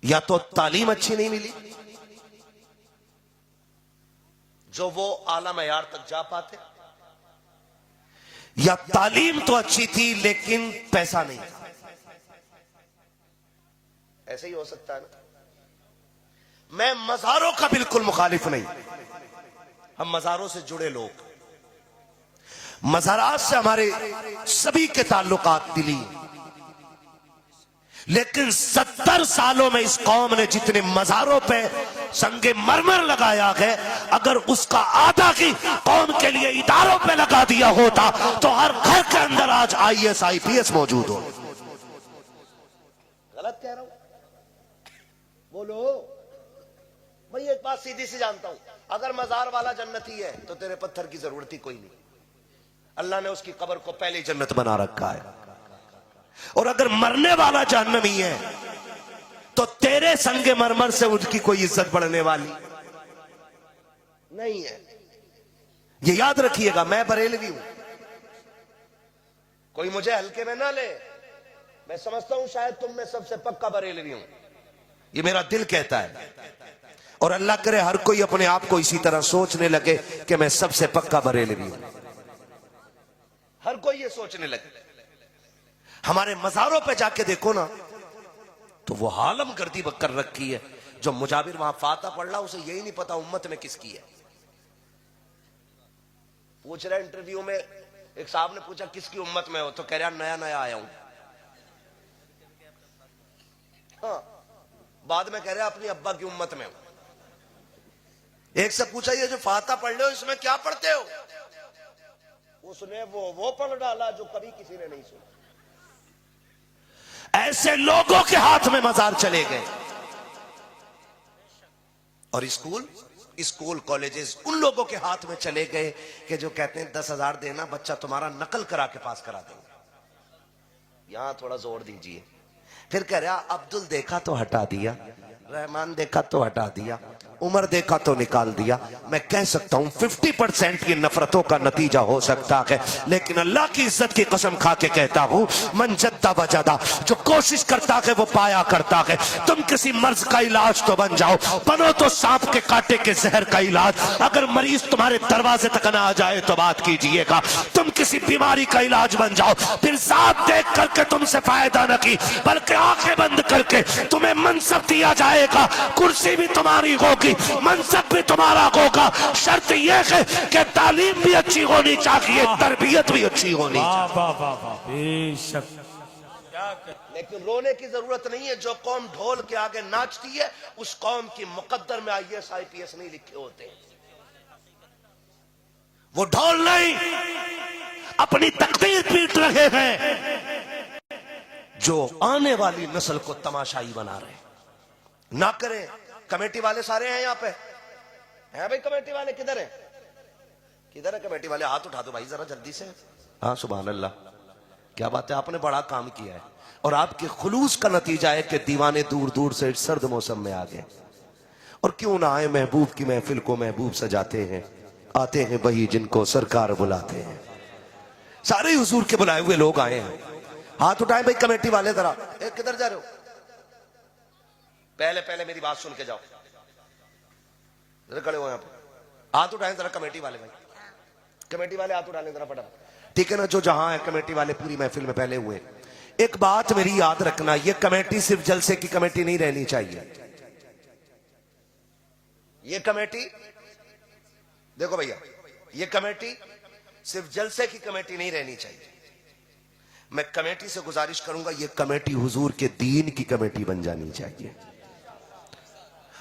या तो तालीम अच्छी नहीं मिली जो वो आला मयार तक जा पाते, या तालीम तो अच्छी थी लेकिन पैसा नहीं था। ऐसे ही हो सकता है ना? मैं मज़ारों का बिल्कुल मुखालिफ नहीं, हम मज़ारों से जुड़े लोग, मज़ारात से हमारे सभी के ताल्लुकात दिली, लेकिन 70 सालों में इस कौम ने जितने मज़ारों पे संगे मरमर लगाया है, अगर उसका आधा की कौम के लिए इदारों पे लगा दिया होता तो हर घर के अंदर आज आईएएस आईपीएस मौजूद हो। गलत कह रहा हूं? बोलो। मैं एक बात सीधी सी जानता हूं, अगर मजार वाला जन्नती है तो तेरे पत्थर की जरूरत ही कोई नहीं। अल्लाह ने उसकी कब्र को पहले ही जन्नत बना रखा है। और अगर मरने वाला जहन्नमी है तो तेरे संगे मरमर से उसकी कोई इज्जत बढ़ने वाली नहीं है। ये याद रखिएगा, मैं बरेलवी हूं, कोई मुझे हल्के में ना ले। मैं समझता हूं शायद तुम में सबसे पक्का बरेलवी हूं, ये मेरा दिल कहता है। और अल्लाह करे हर कोई अपने आप को इसी तरह सोचने लगे कि मैं सबसे पक्का बरेलवी हूं, हर कोई ये सोचने लगे। हमारे मज़ारों पे जाके देखो ना तो वो हालम गर्दी कर रखी है। जो मुजाबिर वहां फाता पढ़ रहा उसे यही नहीं पता उम्मत में किसकी है। पूछ रहा इंटरव्यू में, एक साहब ने पूछा किसकी उम्मत में हो, तो कह रहा नया नया आया हूं। हाँ, बाद में कह रहा अपनी अब्बा की उम्मत में हूं। एक से पूछा ये जो फाता पढ़ रहे हो इसमें क्या पढ़ते हो? उसने वो पढ़ डाला जो कभी किसी ने नहीं सुना। ऐसे लोगों के हाथ में मजार चले गए। और स्कूल कॉलेजेस उन लोगों के हाथ में चले गए कि जो कहते हैं 10,000 देना, बच्चा तुम्हारा नकल करा के पास करा देंगे। यहां थोड़ा जोर दीजिए। फिर कह रहा अब्दुल देखा तो हटा दिया, रहमान देखा तो हटा दिया, उम्र देखा तो निकाल दिया। मैं कह सकता हूं 50% की नफरतों का नतीजा हो सकता है, लेकिन अल्लाह की इज्जत की कसम खा के कहता हूं, मन जद्दा वजदा, जो कोशिश करता है वो पाया करता है। तुम किसी मर्ज का इलाज तो बन जाओ, बनो तो सांप के कांटे के जहर का इलाज। अगर मरीज तुम्हारे दरवाजे तक ना आ जाए तो बात कीजिएगा। तुम किसी बीमारी का इलाज बन जाओ, फिर साथ देख करके तुमसे फायदा न की, बल्कि आंखें बंद करके तुम्हें मनसब दिया जाएगा। कुर्सी भी तुम्हारी होगी, मनसब भी तुम्हारा होगा। शर्त यह है कि तालीम भी अच्छी होनी चाहिए, तरबियत भी अच्छी होनी चाहिए। वाह वाह वाह, बेशक। लेकिन रोने की जरूरत नहीं है। जो कौम ढोल के आगे नाचती है, उस कौम की मुकद्दर में IAS IPS नहीं लिखे होते। वो ढोल नहीं, अपनी तकदीर पीट रहे हैं, जो आने वाली नस्ल को तमाशाई बना रहे हैं। ना करें। कमेटी वाले सारे हैं यहाँ पे, हैं भाई? कमेटी वाले किधर हैं? किधर है कमेटी वाले? हाथ उठा दो भाई जरा जल्दी से। हाँ, सुभान अल्लाह, क्या बात है, आपने बड़ा काम किया है। और आपके खुलूस का नतीजा है कि दीवाने दूर दूर से सर्द मौसम में आ गए। और क्यों ना आए, महबूब की महफिल को महबूब सजाते हैं। आते हैं वही जिनको सरकार बुलाते हैं। सारे हुजूर के बुलाए हुए लोग आए हैं। हाथ उठाए भाई कमेटी वाले जरा। किधर जा रहे हो? पहले पहले मेरी बात सुन के जाओ, जरा खड़े हो यहाँ पे। हाथ उठाए जरा कमेटी वाले भाई, कमेटी वाले हाथ उठा लें जरा फटाफट, ठीक है ना? जो जहां है कमेटी वाले पूरी महफिल में पहले हुए। एक बात मेरी याद रखना, ये कमेटी सिर्फ जलसे की कमेटी नहीं रहनी चाहिए। ये कमेटी देखो भैया, ये कमेटी सिर्फ जलसे की कमेटी नहीं रहनी चाहिए। मैं कमेटी से गुजारिश करूंगा, ये कमेटी हुजूर के दीन की कमेटी बन जानी चाहिए।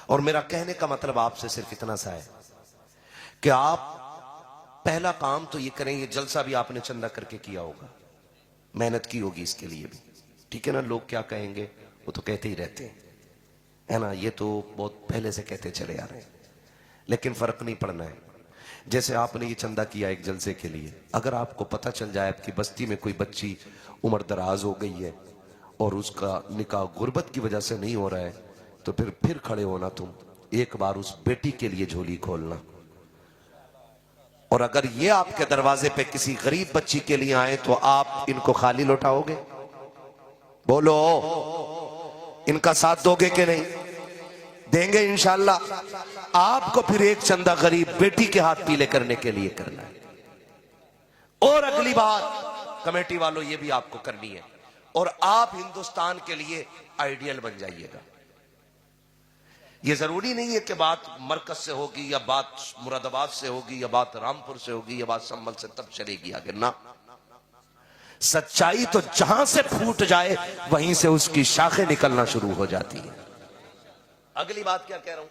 और मेरा कहने का मतलब आपसे सिर्फ इतना सा है कि आप पहला काम तो ये करें, ये जलसा भी आपने चंदा करके किया होगा, मेहनत की होगी इसके लिए भी, ठीक है ना? लोग क्या कहेंगे वो तो कहते ही रहते हैं, है ना? ये तो बहुत पहले से कहते चले आ रहे हैं, लेकिन फर्क नहीं पड़ना है। जैसे आपने ये चंदा किया एक जलसे के लिए, अगर आपको पता चल जाए आपकी बस्ती में कोई बच्ची उम्र दराज हो गई है और उसका निकाह गुर्बत की वजह से नहीं हो रहा है, तो फिर खड़े होना, तुम एक बार उस बेटी के लिए झोली खोलना। और अगर ये आपके दरवाजे पे किसी गरीब बच्ची के लिए आए तो आप इनको खाली लौटाओगे? बोलो, इनका साथ दोगे कि नहीं? देंगे इंशाल्लाह। आपको फिर एक चंदा गरीब बेटी के हाथ पीले करने के लिए करना है। और अगली बात कमेटी वालों, ये भी आपको करनी है, और आप हिंदुस्तान के लिए आइडियल बन जाइएगा। ये जरूरी नहीं है कि बात मरकज से होगी, या बात मुरादाबाद से होगी, या बात रामपुर से होगी, या बात संभल से तब चलेगी आगे ना। सच्चाई तो जहां से फूट जाए वहीं से उसकी शाखें निकलना शुरू हो जाती है। अगली बात क्या कह रहा हूं?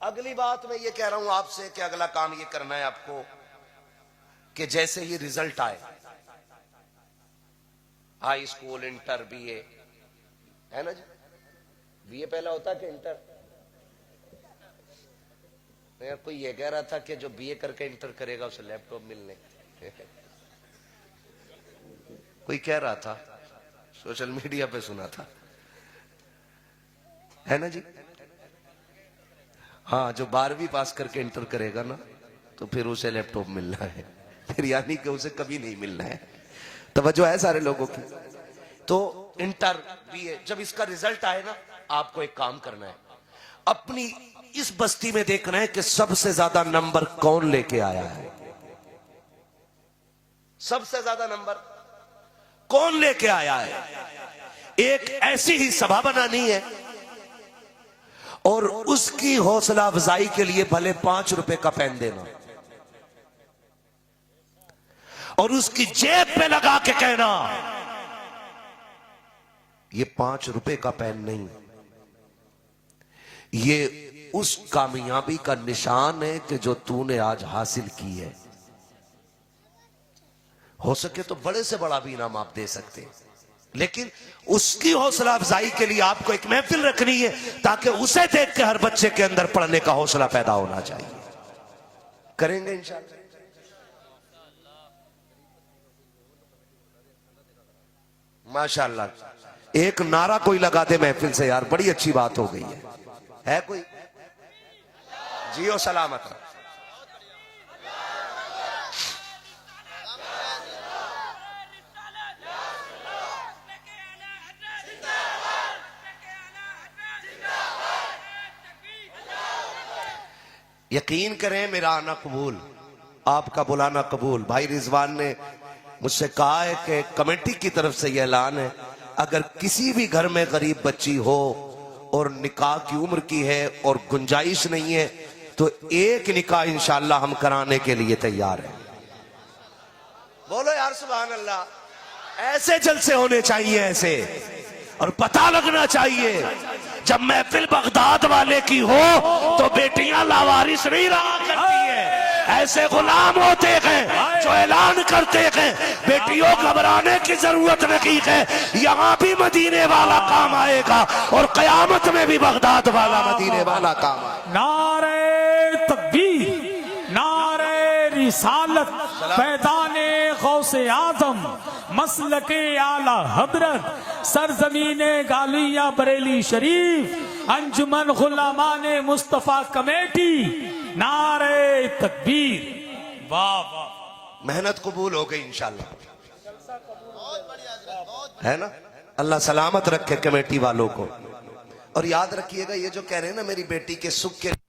अगली बात मैं ये कह रहा हूं आपसे कि अगला काम ये करना है आपको कि जैसे ही रिजल्ट आए, हाई स्कूल, इंटर, BA, है ना जी? BA पहला होता है कि इंटर? यार कोई ये कह रहा था कि जो BA करके इंटर करेगा उसे लैपटॉप मिलने कोई कह रहा था, सोशल मीडिया पे सुना था, है ना जी? हाँ, जो 12वीं पास करके इंटर करेगा ना, तो फिर उसे लैपटॉप मिलना है, फिर यानी कि उसे कभी नहीं मिलना है। तवज्जो है सारे लोगों की? तो इंटर, BA, जब इसका रिजल्ट आए ना, आपको एक काम करना है, अपनी इस बस्ती में देखना है कि सबसे ज्यादा नंबर कौन लेके आया है। सबसे ज्यादा नंबर कौन लेके आया है। एक ऐसी ही सभा बनानी है और उसकी हौसला अफजाई के लिए भले 5 रुपए का पेन देना, और उसकी जेब पे लगा के कहना, ये 5 रुपए का पेन नहीं, ये उस कामयाबी का निशान है कि जो तूने आज हासिल की है। हो सके तो बड़े से बड़ा भी इनाम आप दे सकते हैं, लेकिन उसकी हौसला अफजाई के लिए आपको एक महफिल रखनी है, ताकि उसे देख के हर बच्चे के अंदर पढ़ने का हौसला पैदा होना चाहिए। करेंगे इंशाअल्लाह। माशाअल्लाह, एक नारा कोई लगा दे महफिल से, यार बड़ी अच्छी बात हो गई है कोई? जियो सलामत रहो। यकीन करें मेरा आना कबूल, आपका बुलाना कबूल। भाई रिजवान ने मुझसे कहा है कि कमेटी की तरफ से यह ऐलान है, अगर किसी भी घर में गरीब बच्ची हो और निकाह की उम्र की है और गुंजाइश नहीं है तो एक निकाह इंशाअल्लाह हम कराने के लिए तैयार हैं। बोलो यार सुभान अल्लाह। ऐसे जलसे होने चाहिए ऐसे, और पता लगना चाहिए जब महफिल बगदाद वाले की हो तो बेटियां लावारिस नहीं रहा करती हैं। ऐसे गुलाम होते हैं जो ऐलान करते हैं बेटियों घबराने की जरूरत नहीं है, यहाँ भी मदीने वाला काम आएगा और कयामत में भी बगदाद वाला मदीने वाला काम आएगा। नारे तकबीर, नारे रिसालत, पैदाने गौसे आजम, मसलके आला हजरत, सरजमीने गालिया बरेली शरीफ, अंजुमन गुलामाने मुस्तफा कमेटी, नारे तकबीर। वाह वाह, मेहनत कबूल हो गई इंशाल्लाह, है ना। अल्लाह सलामत रखे कमेटी वालों को। और याद रखिएगा ये जो कह रहे हैं ना मेरी बेटी के सुख के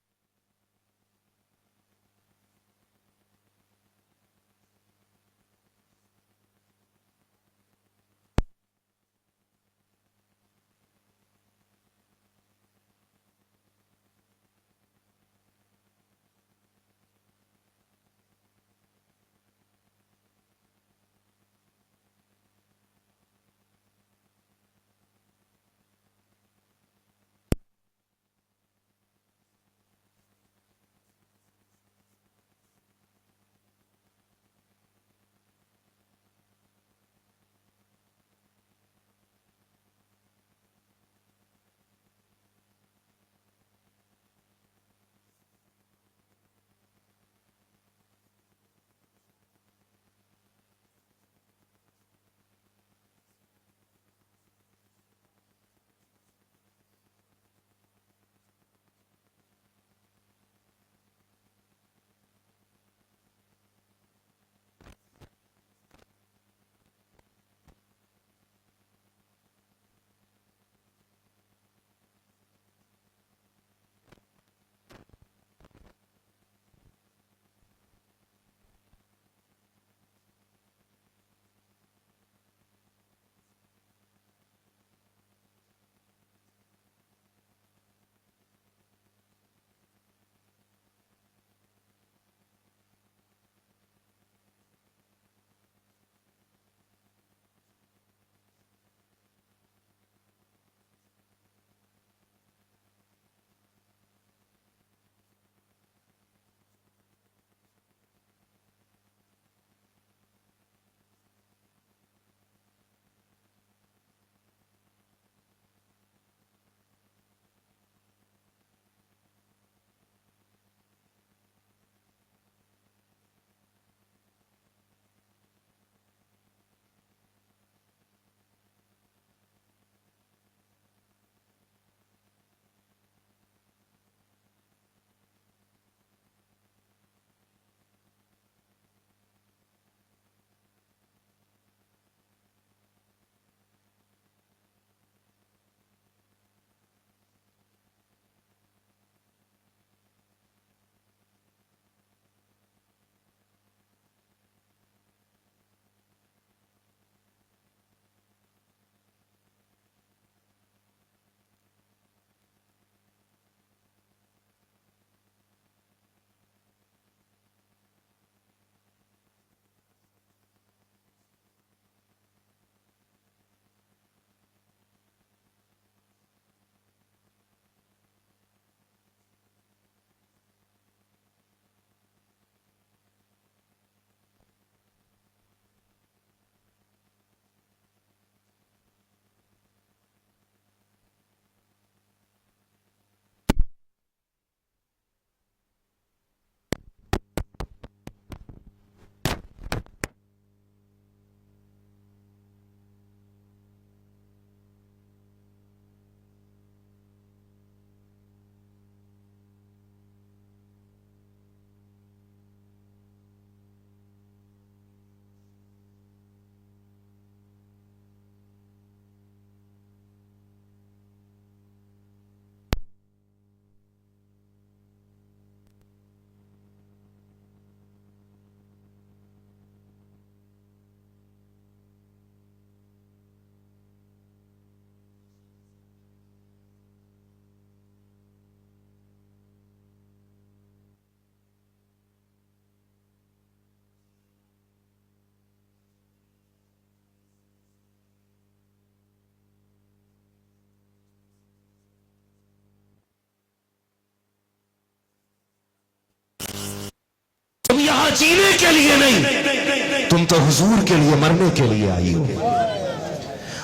यहाँ जीने के लिए नहीं, तुम तो हुजूर के लिए मरने के लिए आई हो।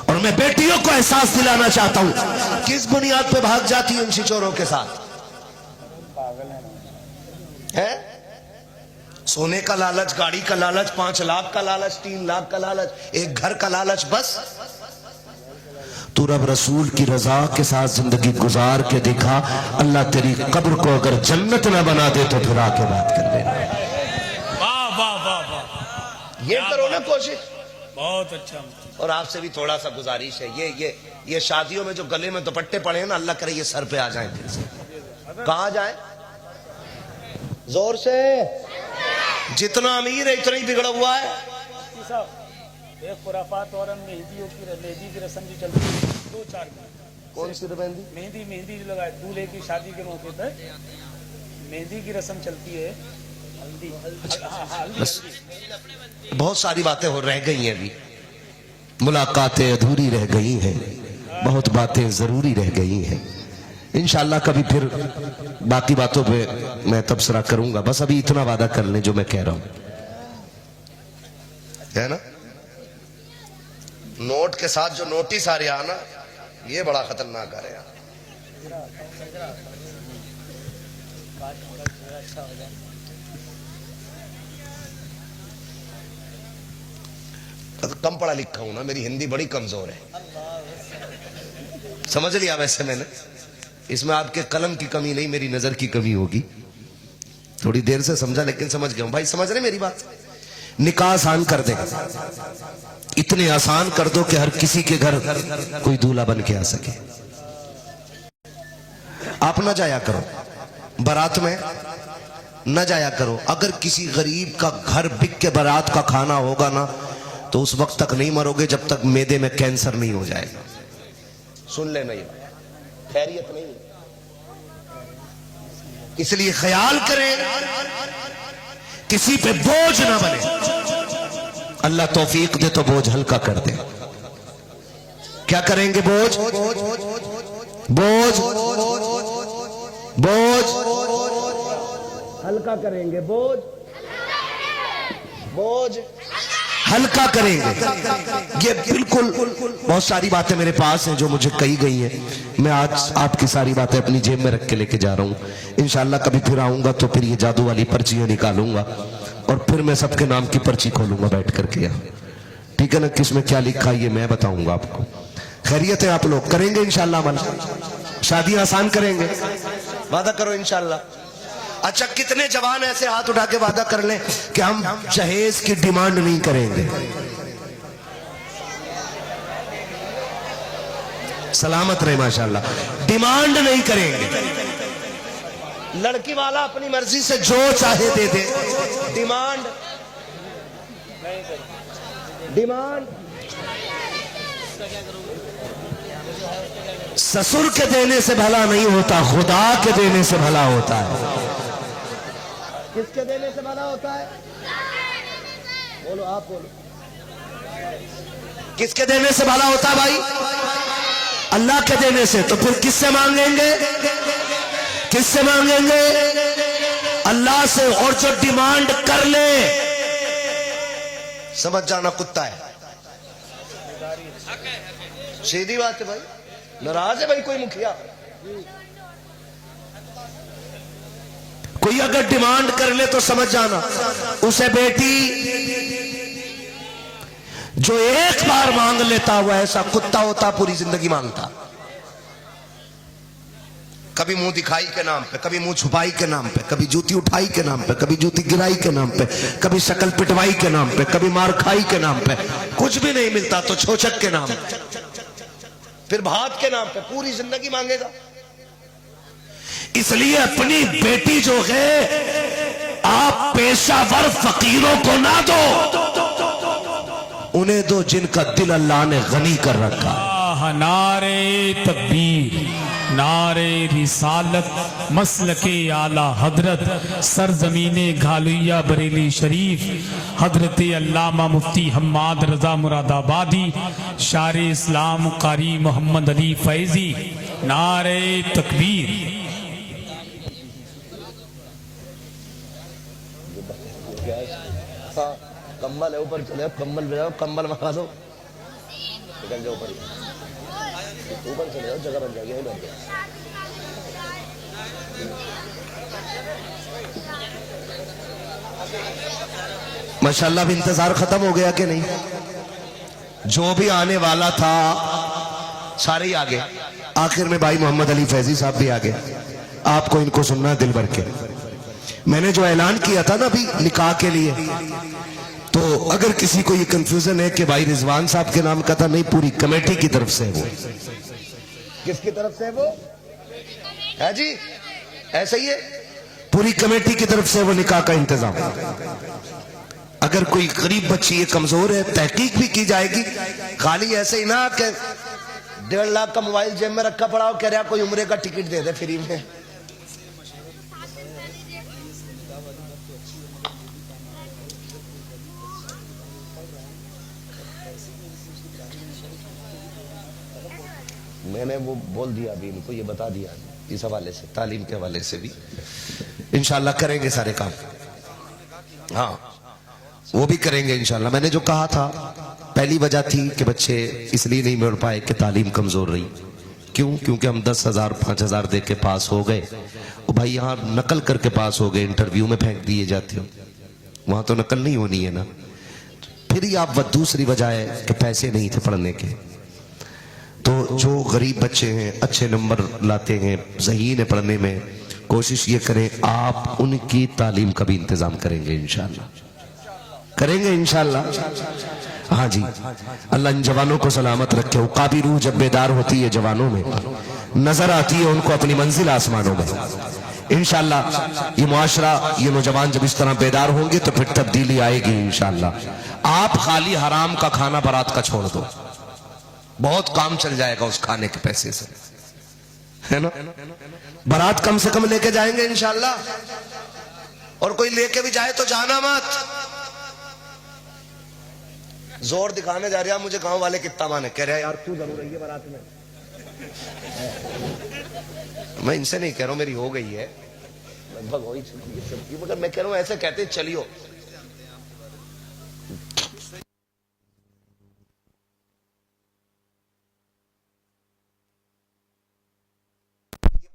और मैं बेटियों को एहसास दिलाना चाहता हूं, किस बुनियाद पे भाग जाती है इन छिचोरों के साथ? है सोने का लालच, गाड़ी का लालच, 5 लाख का लालच, 3 लाख का लालच, एक घर का लालच। बस तू रब रसूल की रजा के साथ जिंदगी गुजार के दिखा, अल्लाह तेरी कब्र को अगर जन्नत ना बना दे तो फिर आके बात कर लेना। वाह वाह वाह वाह, ये करो ना कोशिश। बहुत अच्छा। और आपसे भी थोड़ा सा गुजारिश है, ये शादियों में जो गले में दुपट्टे पड़े हैं ना, अल्लाह करे ये सर पे आ जाए फिर से। कहाँ जाए? जोर से। जितना अमीर है इतना ही बिगड़ा हुआ है। एक खुराफात और मेहंदी की रस्म जो चलती है 2-4 दिन। कौन सी मेहंदी? मेहंदी जो लगाए दूल्हे की शादी के मौके पर मेहंदी की रस्म चलती है। हल्दी, बस बहुत सारी बातें हो रह गई हैं, अभी मुलाकातें अधूरी रह गई हैं, बहुत बातें जरूरी रह गई हैं। इंशाल्लाह कभी फिर बाकी बातों पे मैं तबसरा करूंगा। बस अभी इतना वादा कर लें जो मैं कह रहा हूं, है ना। नोट के साथ जो नोटिस आ रहा ना, ये बड़ा खतरनाक आ रहा। कम पढ़ा लिखा हूं ना, मेरी हिंदी बड़ी कमजोर है, समझ लिया। वैसे मैंने इसमें आपके कलम की कमी नहीं, मेरी नजर की कमी होगी। थोड़ी देर से समझा, लेकिन समझ गया हूं। भाई समझ रहे मेरी बात? निकाह आसान कर दे, इतने आसान कर दो कि हर किसी के घर कोई दूल्हा बन के आ सके। आप न जाया करो बारात में, न जाया करो। अगर किसी गरीब का घर बिक के बारात का खाना होगा ना, तो उस वक्त तक नहीं मरोगे जब तक मैदे में कैंसर नहीं हो जाएगा। सुन लेना, ये खैरियत नहीं है, इसलिए ख्याल करें किसी पे बोझ ना बने। अल्लाह तौफीक दे तो बोझ हल्का कर दे। क्या करेंगे? बोझ बोझ बोझ हल्का करेंगे, बोझ बोझ हल्का करेंगे। ये बिल्कुल बहुत सारी बातें मेरे पास हैं जो मुझे कही गई हैं। मैं आज आपकी सारी बातें अपनी जेब में रख के लेके जा रहा हूँ। इंशाल्लाह कभी फिर आऊंगा तो फिर ये जादू वाली पर्चियां निकालूंगा और फिर मैं सबके नाम की पर्ची खोलूंगा बैठ करके यहाँ। ठीक है ना? किसमें क्या लिखा ये मैं बताऊंगा आपको। खैरियत है? आप लोग करेंगे इंशाल्लाह अमल? शादी आसान करेंगे? वादा करो इंशाल्लाह। अच्छा, कितने जवान ऐसे हाथ उठा के वादा कर लें कि हम जहेज की डिमांड नहीं करेंगे? सलामत रहे माशाल्लाह। डिमांड नहीं करेंगे। लड़की वाला अपनी मर्जी से जो चाहे दे दे, डिमांड डिमांड ससुर के देने से भला नहीं होता, खुदा के देने से भला होता है। किसके देने से भला होता है? बोलो, आप बोलो। किसके देने से भला होता है भाई? अल्लाह के देने से। तो फिर किससे मांगेंगे? किससे मांगेंगे? अल्लाह से। और जो डिमांड कर ले, समझ जाना कुत्ता है। सीधी बात है भाई। नाराज है भाई कोई मुखिया? कोई अगर डिमांड कर ले तो समझ जाना उसे बेटी जो एक बार मांग लेता हुआ ऐसा कुत्ता होता पूरी जिंदगी मांगता। कभी मुंह दिखाई के नाम पे, कभी मुंह छुपाई के नाम पे, कभी जूती उठाई के नाम पे, कभी जूती गिराई के नाम पे, कभी शक्ल पिटवाई के नाम पे, कभी मार खाई के नाम पे। कुछ भी नहीं मिलता तो छोचक के नाम पे, फिर भात के नाम पे पूरी जिंदगी मांगेगा। इसलिए अपनी बेटी जो है आप पेशावर फकीरों को ना दो, उन्हें दो जिनका दिल अल्लाह ने गनी कर रखा। नारे तकबीर, नारे रिसालत, मसलके आला हजरत, सरजमीने घालुया बरेली शरीफ, हजरत अल्लामा मुफ्ती हम्माद रजा मुरादाबादी, शारे इस्लाम कारी मोहम्मद अली फैजी। नारे तकबीर। क्या है? हाँ, कम्बल है, ऊपर चले, कम्बल ले जाओ, कम्बल मंगा दो, निकल जाओ ऊपर, ऊपर चले जाओ, जगह बन जाएगी, यहीं बैठ जाओ। माशाल्लाह अब इंतजार खत्म हो गया कि नहीं? जो भी आने वाला था सारे ही आ गए। आखिर में भाई मोहम्मद अली फैजी साहब भी आ गए। आपको इनको सुनना दिल भर के। मैंने जो ऐलान किया था ना अभी निकाह के लिए, तो अगर किसी को ये कंफ्यूजन है कि भाई रिजवान साहब के नाम का था, नहीं, पूरी कमेटी की तरफ से वो। किसकी तरफ से वो है जी? ऐसा ही है, पूरी कमेटी की तरफ से वो निकाह का इंतजाम। अगर कोई गरीब बच्ची है, कमजोर है, तहकीक भी की जाएगी। खाली ऐसे ही ना कि 1.5 लाख का मोबाइल जेब में रखा पड़ा हो, कह रहा कोई उम्रे का टिकट दे दे फ्री में। मैंने वो बोल दिया अभी इनको, ये बता दिया इस हवाले से, तालीम के हवाले से भी इंशाल्लाह करेंगे सारे काम। हाँ, वो भी करेंगे इंशाल्लाह। मैंने जो कहा था, पहली वजह थी कि बच्चे इसलिए नहीं मिल पाए कि तालीम कमजोर रही। क्यों? क्योंकि हम 10,000 5,000 दे के पास हो गए। ओ भाई, यहाँ नकल करके पास हो गए, इंटरव्यू में फेंक दिए जाते हो, वहां तो नकल नहीं होनी है ना। फिर ही आप दूसरी वजह है कि पैसे नहीं थे पढ़ने के। तो जो गरीब बच्चे हैं, अच्छे नंबर लाते हैं, ज़हीन है पढ़ने में, कोशिश ये करें आप उनकी तालीम का भी इंतजाम करेंगे इंशाल्लाह, करेंगे इंशाल्लाह। हाँ जी, अल्लाह इन जवानों को सलामत रखे। उकाबी रूह जब बेदार होती है जवानों में, नजर आती है उनको अपनी मंजिल आसमानों में। इंशाल्लाह ये मुआशरा, ये नौजवान जब इस तरह बेदार होंगे तो फिर तब्दीली आएगी इंशाल्लाह। आप खाली हराम का खाना बारात का छोड़ दो, बहुत काम चल जाएगा उस खाने के पैसे से, है ना। बारात कम से कम लेके जाएंगे इंशाल्लाह, और कोई लेके भी जाए तो जाना मत। जोर दिखाने जा रहा, मुझे गांव वाले कितना माने, कह रहे हैं यार क्यों जरूर है बारात में। मैं इनसे नहीं कह रहा हूं, मेरी हो गई है लगभग, हो ही चुकी है सबकी, मगर मैं कह रहा हूं ऐसे कहते चलियो।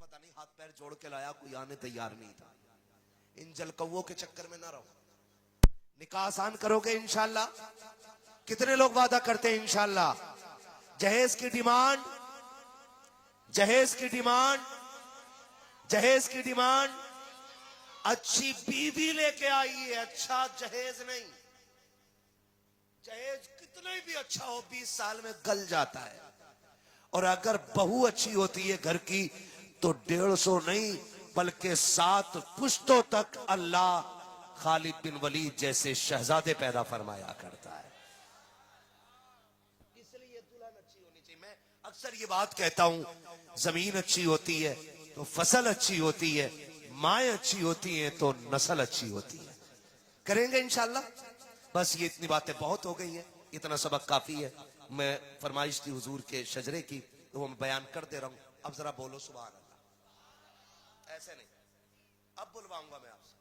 पता नहीं हाथ पैर जोड़ के लाया, कोई आने तैयार नहीं था। इन जलकौओं के चक्कर में ना रहो। निकाह आसान करोगे इंशाल्लाह। कितने लोग वादा करते हैं इंशाल्लाह? जहेज की डिमांड, जहेज की डिमांड, जहेज की डिमांड, अच्छी बीवी लेके आइए, अच्छा जहेज नहीं। जहेज कितना भी अच्छा हो 20 साल में गल जाता है, और अगर बहू अच्छी होती है घर की तो 150 नहीं बल्कि 7 पुश्तों तक अल्लाह खालिद बिन वलीद जैसे शहजादे पैदा फरमाया करता है। इसलिए दुल्हन अच्छी होनी चाहिए। मैं अक्सर ये बात कहता हूं, जमीन अच्छी होती है तो फसल अच्छी होती है, माएँ अच्छी होती हैं तो नस्ल अच्छी होती है। करेंगे इंशाल्लाह। बस ये इतनी बातें बहुत हो गई हैं, इतना सबक काफी है। मैं फरमाइश थी हुजूर के शजरे की, तो वो मैं बयान कर दे रहा हूं। अब जरा बोलो सुभान अल्लाह। ऐसे नहीं, अब बुलवाऊंगा मैं आपसे,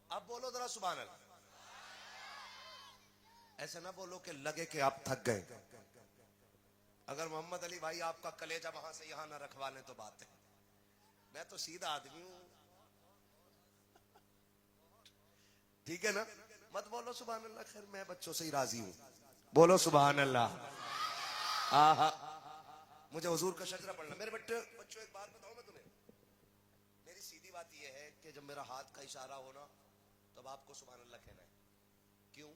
अब बोलो जरा सुभान अल्लाह। ऐसे ना बोलो कि लगे कि आप थक गए। अगर मोहम्मद अली भाई आपका कलेजा वहां से यहां ना रखवा लें तो बात है। मैं तो सीधा आदमी हूं, ठीक है ना। मत बोलो सुभान अल्लाह, खैर मैं बच्चों से ही राजी हूं। बोलो सुभान अल्लाह। आहा, मुझे हुजूर का शजरा पढ़ना। मेरे बच्चों, एक बात बताऊं मैं तुम्हें, मेरी सीधी बात यह है कि जब मेरा हाथ का इशारा हो ना, तब आपको सुभान अल्लाह कहना है। क्यों?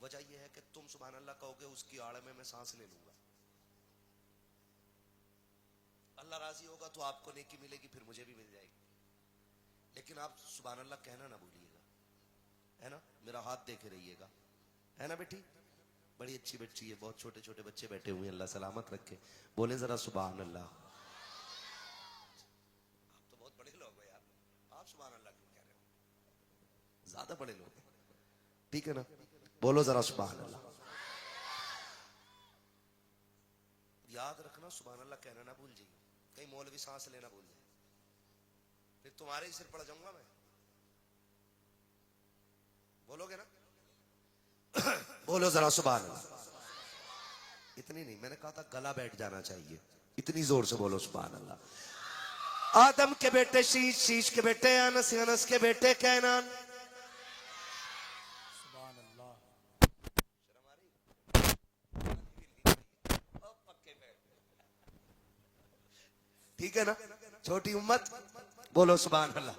वजह यह है कि तुम सुभान अल्लाह कहोगे, उसकी आड़ में मैं सांस ले लूंगा। अल्लाह राजी होगा तो आपको नेकी मिलेगी, फिर मुझे भी मिल जाएगी। लेकिन आप सुभान अल्लाह कहना ना भूलिएगा, है ना। मेरा हाथ देखे रहिएगा, है ना बेटी। बड़ी अच्छी बच्ची है, बहुत छोटे छोटे बच्चे बैठे हुए हैं, अल्लाह सलामत रखे। बोले जरा सुभान अल्लाह। आप तो बहुत बड़े लोग हो यार, आप सुभान अल्लाह क्यों कह रहे हो? ज्यादा बड़े लोग हैं, ठीक है ना। बोलो जरा सुभान अल्लाह। याद रखना, सुभान अल्लाह कहना ना भूल जाइए, कहीं मौलवी सांस लेना भूल जाए, फिर तुम्हारे ही सिर पड़ जाऊंगा मैं। बोलोगे ना? बोलो जरा सुभान अल्लाह। इतनी नहीं, मैंने कहा था गला बैठ जाना चाहिए, इतनी जोर से बोलो सुभान अल्लाह। आदम के बेटे शीश, शीश के बेटे अनस, अनस के बेटे कैनान। सुभान अल्लाह। ठीक है ना? छोटी उम्मत, बोलो सुभान अल्लाह।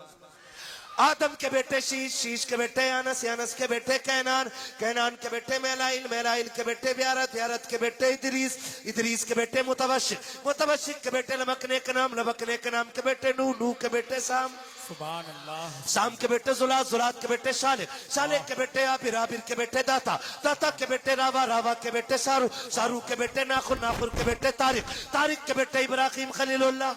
आदम के बेटे शीश, शीश के बेटे अनस, अनस के बेटे कैनान, कैनान के बेटे मेलाइल, मेलाइल के बेटे ब्यारत, ब्यारत के बेटे इदरीस, इदरीस के बेटे मुतवशिक, मुतवशिक के बेटे लमकने के नाम, लमकने के नाम के बेटे नूह, नूह के बेटे साम, सुभान अल्लाह। साम के बेटे जुलात, जुलात के बेटे शालिक, शालिक के बेटे आबिर, आबिर के बेटे दाता, दाता के बेटे रावा, रावा के बेटे सारू, सारू के बेटे नाखुर, नाखुर के बेटे तारिक, तारिक के बेटे इब्राहिम खलीलुल्लाह,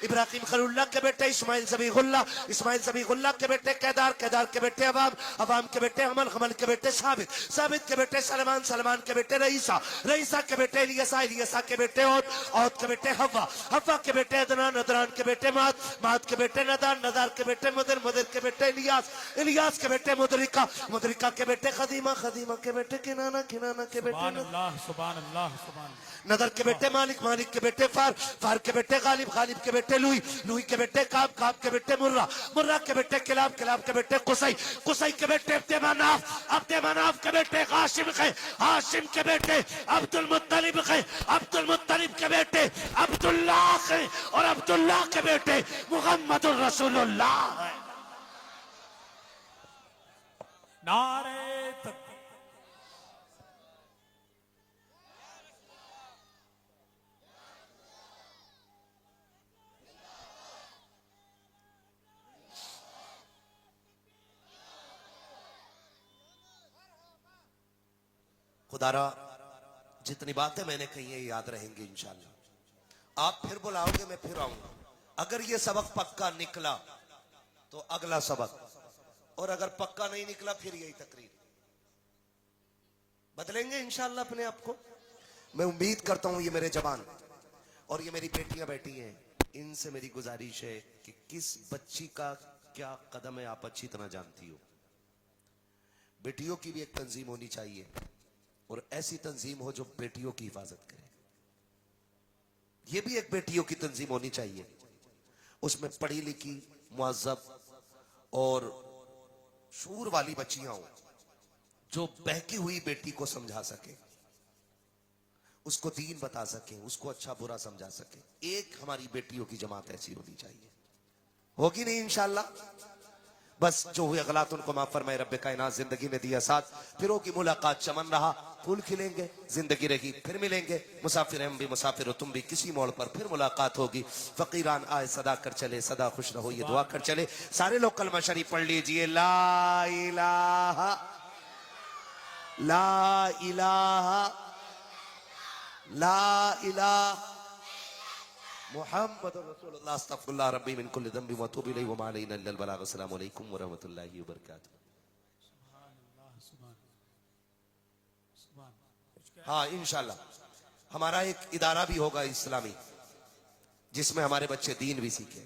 इब्राहिम खलीलुल्लाह के बेटे इस्माइल ज़बीहुल्लाह, इस्माइल ज़बीहुल्लाह के बेटे केदार, केदार के बेटे अवाम, अवाम के बेटे हमल, हमल के बेटे साबित, साबित के बेटे सलमान, सलमान के बेटे रईसा, रईसा के बेटे इलियसा, इलियसा के बेटे औद, औद के बेटे हवा, हवा के बेटे अदनान, अदनान के बेटे माद, माद के बेटे नदार, नदार के बेटे मुदर, मुदर के बेटे इलियास, इलियास के बेटे मुदरिका, मुदरिका के बेटे खदीमा, खदीमा के बेटे किनाना, किनाना के बेटे सुभान अल्लाह, सुभान अल्लाह, सुभान। नदर के बेटे मालिक, मालिक के बेटे फार, फार के बेटे गालिब, गालिब के बेटे लुई, लुई के बेटे काब, काब के बेटे मुर्रा, मुर्रा के बेटे किलाब, किलाब के बेटे कुसई, कुसई के बेटे अब्दे मनाफ, अब्दे मनाफ के बेटे हाशिम के, हाशिम के बेटे अब्दुल मुत्तलिब के, अब्दुल मुत्तलिब के बेटे अब्दुल्लाह के, और अब्दुल्लाह के बेटे मुहम्मदुर रसूलुल्लाह है। नारे तकबीर। खुदारा जितनी बातें मैंने कही है याद रहेंगी इंशाल्लाह। आप फिर बुलाओगे, मैं फिर आऊंगा। अगर ये सबक पक्का निकला तो अगला सबक, और अगर पक्का नहीं निकला फिर यही तकरीर। बदलेंगे इंशाल्लाह अपने आप को। मैं उम्मीद करता हूं ये मेरे जवान और ये मेरी बेटियां बैठी हैं, इनसे मेरी गुजारिश है कि किस बच्ची का क्या कदम है आप अच्छी तरह जानती हो। बेटियों की भी एक तंजीम होनी चाहिए, और ऐसी तंजीम हो जो बेटियों की हिफाजत करे। ये भी एक बेटियों की तंजीम होनी चाहिए, उसमें पढ़ी लिखी, मुअज्जब और शूर वाली बच्चियां हो, जो बहकी हुई बेटी को समझा सके, उसको दीन बता सके, उसको अच्छा बुरा समझा सके। एक हमारी बेटियों की जमात ऐसी होनी चाहिए। होगी नहीं इंशाल्लाह। बस जो हुए गलत उनको माफ फरमाए रब्बे कायनात। जिंदगी में दिया साथ, फिर होगी मुलाकात, चमन रहा, फूल खिलेंगे, जिंदगी रही, फिर मिलेंगे। मुसाफिर हम भी मुसाफिर हो तुम भी, किसी मोड़ पर फिर मुलाकात होगी। फकीरान आए सदा कर चले, सदा खुश रहो ये दुआ कर चले। सारे लोग कलमा शरीफ पढ़ लीजिए। ला इलाहा, ला इलाहा, ला इलाहा मुहम्मद रसूलुल्लाह अस्तगफिरुल्लाह रब्बी मिन कुल्लि ज़ंबि व अतूबु इलैहि व मा अलैना इल्लल बलाग। अस्सलामु अलैकुम व रहमतुल्लाहि व बरकातुहू। सुभान अल्लाह, सुभान, सुभान। हाँ इंशाल्लाह हमारा एक इदारा भी होगा इस्लामी, जिसमें हमारे बच्चे दीन भी सीखें।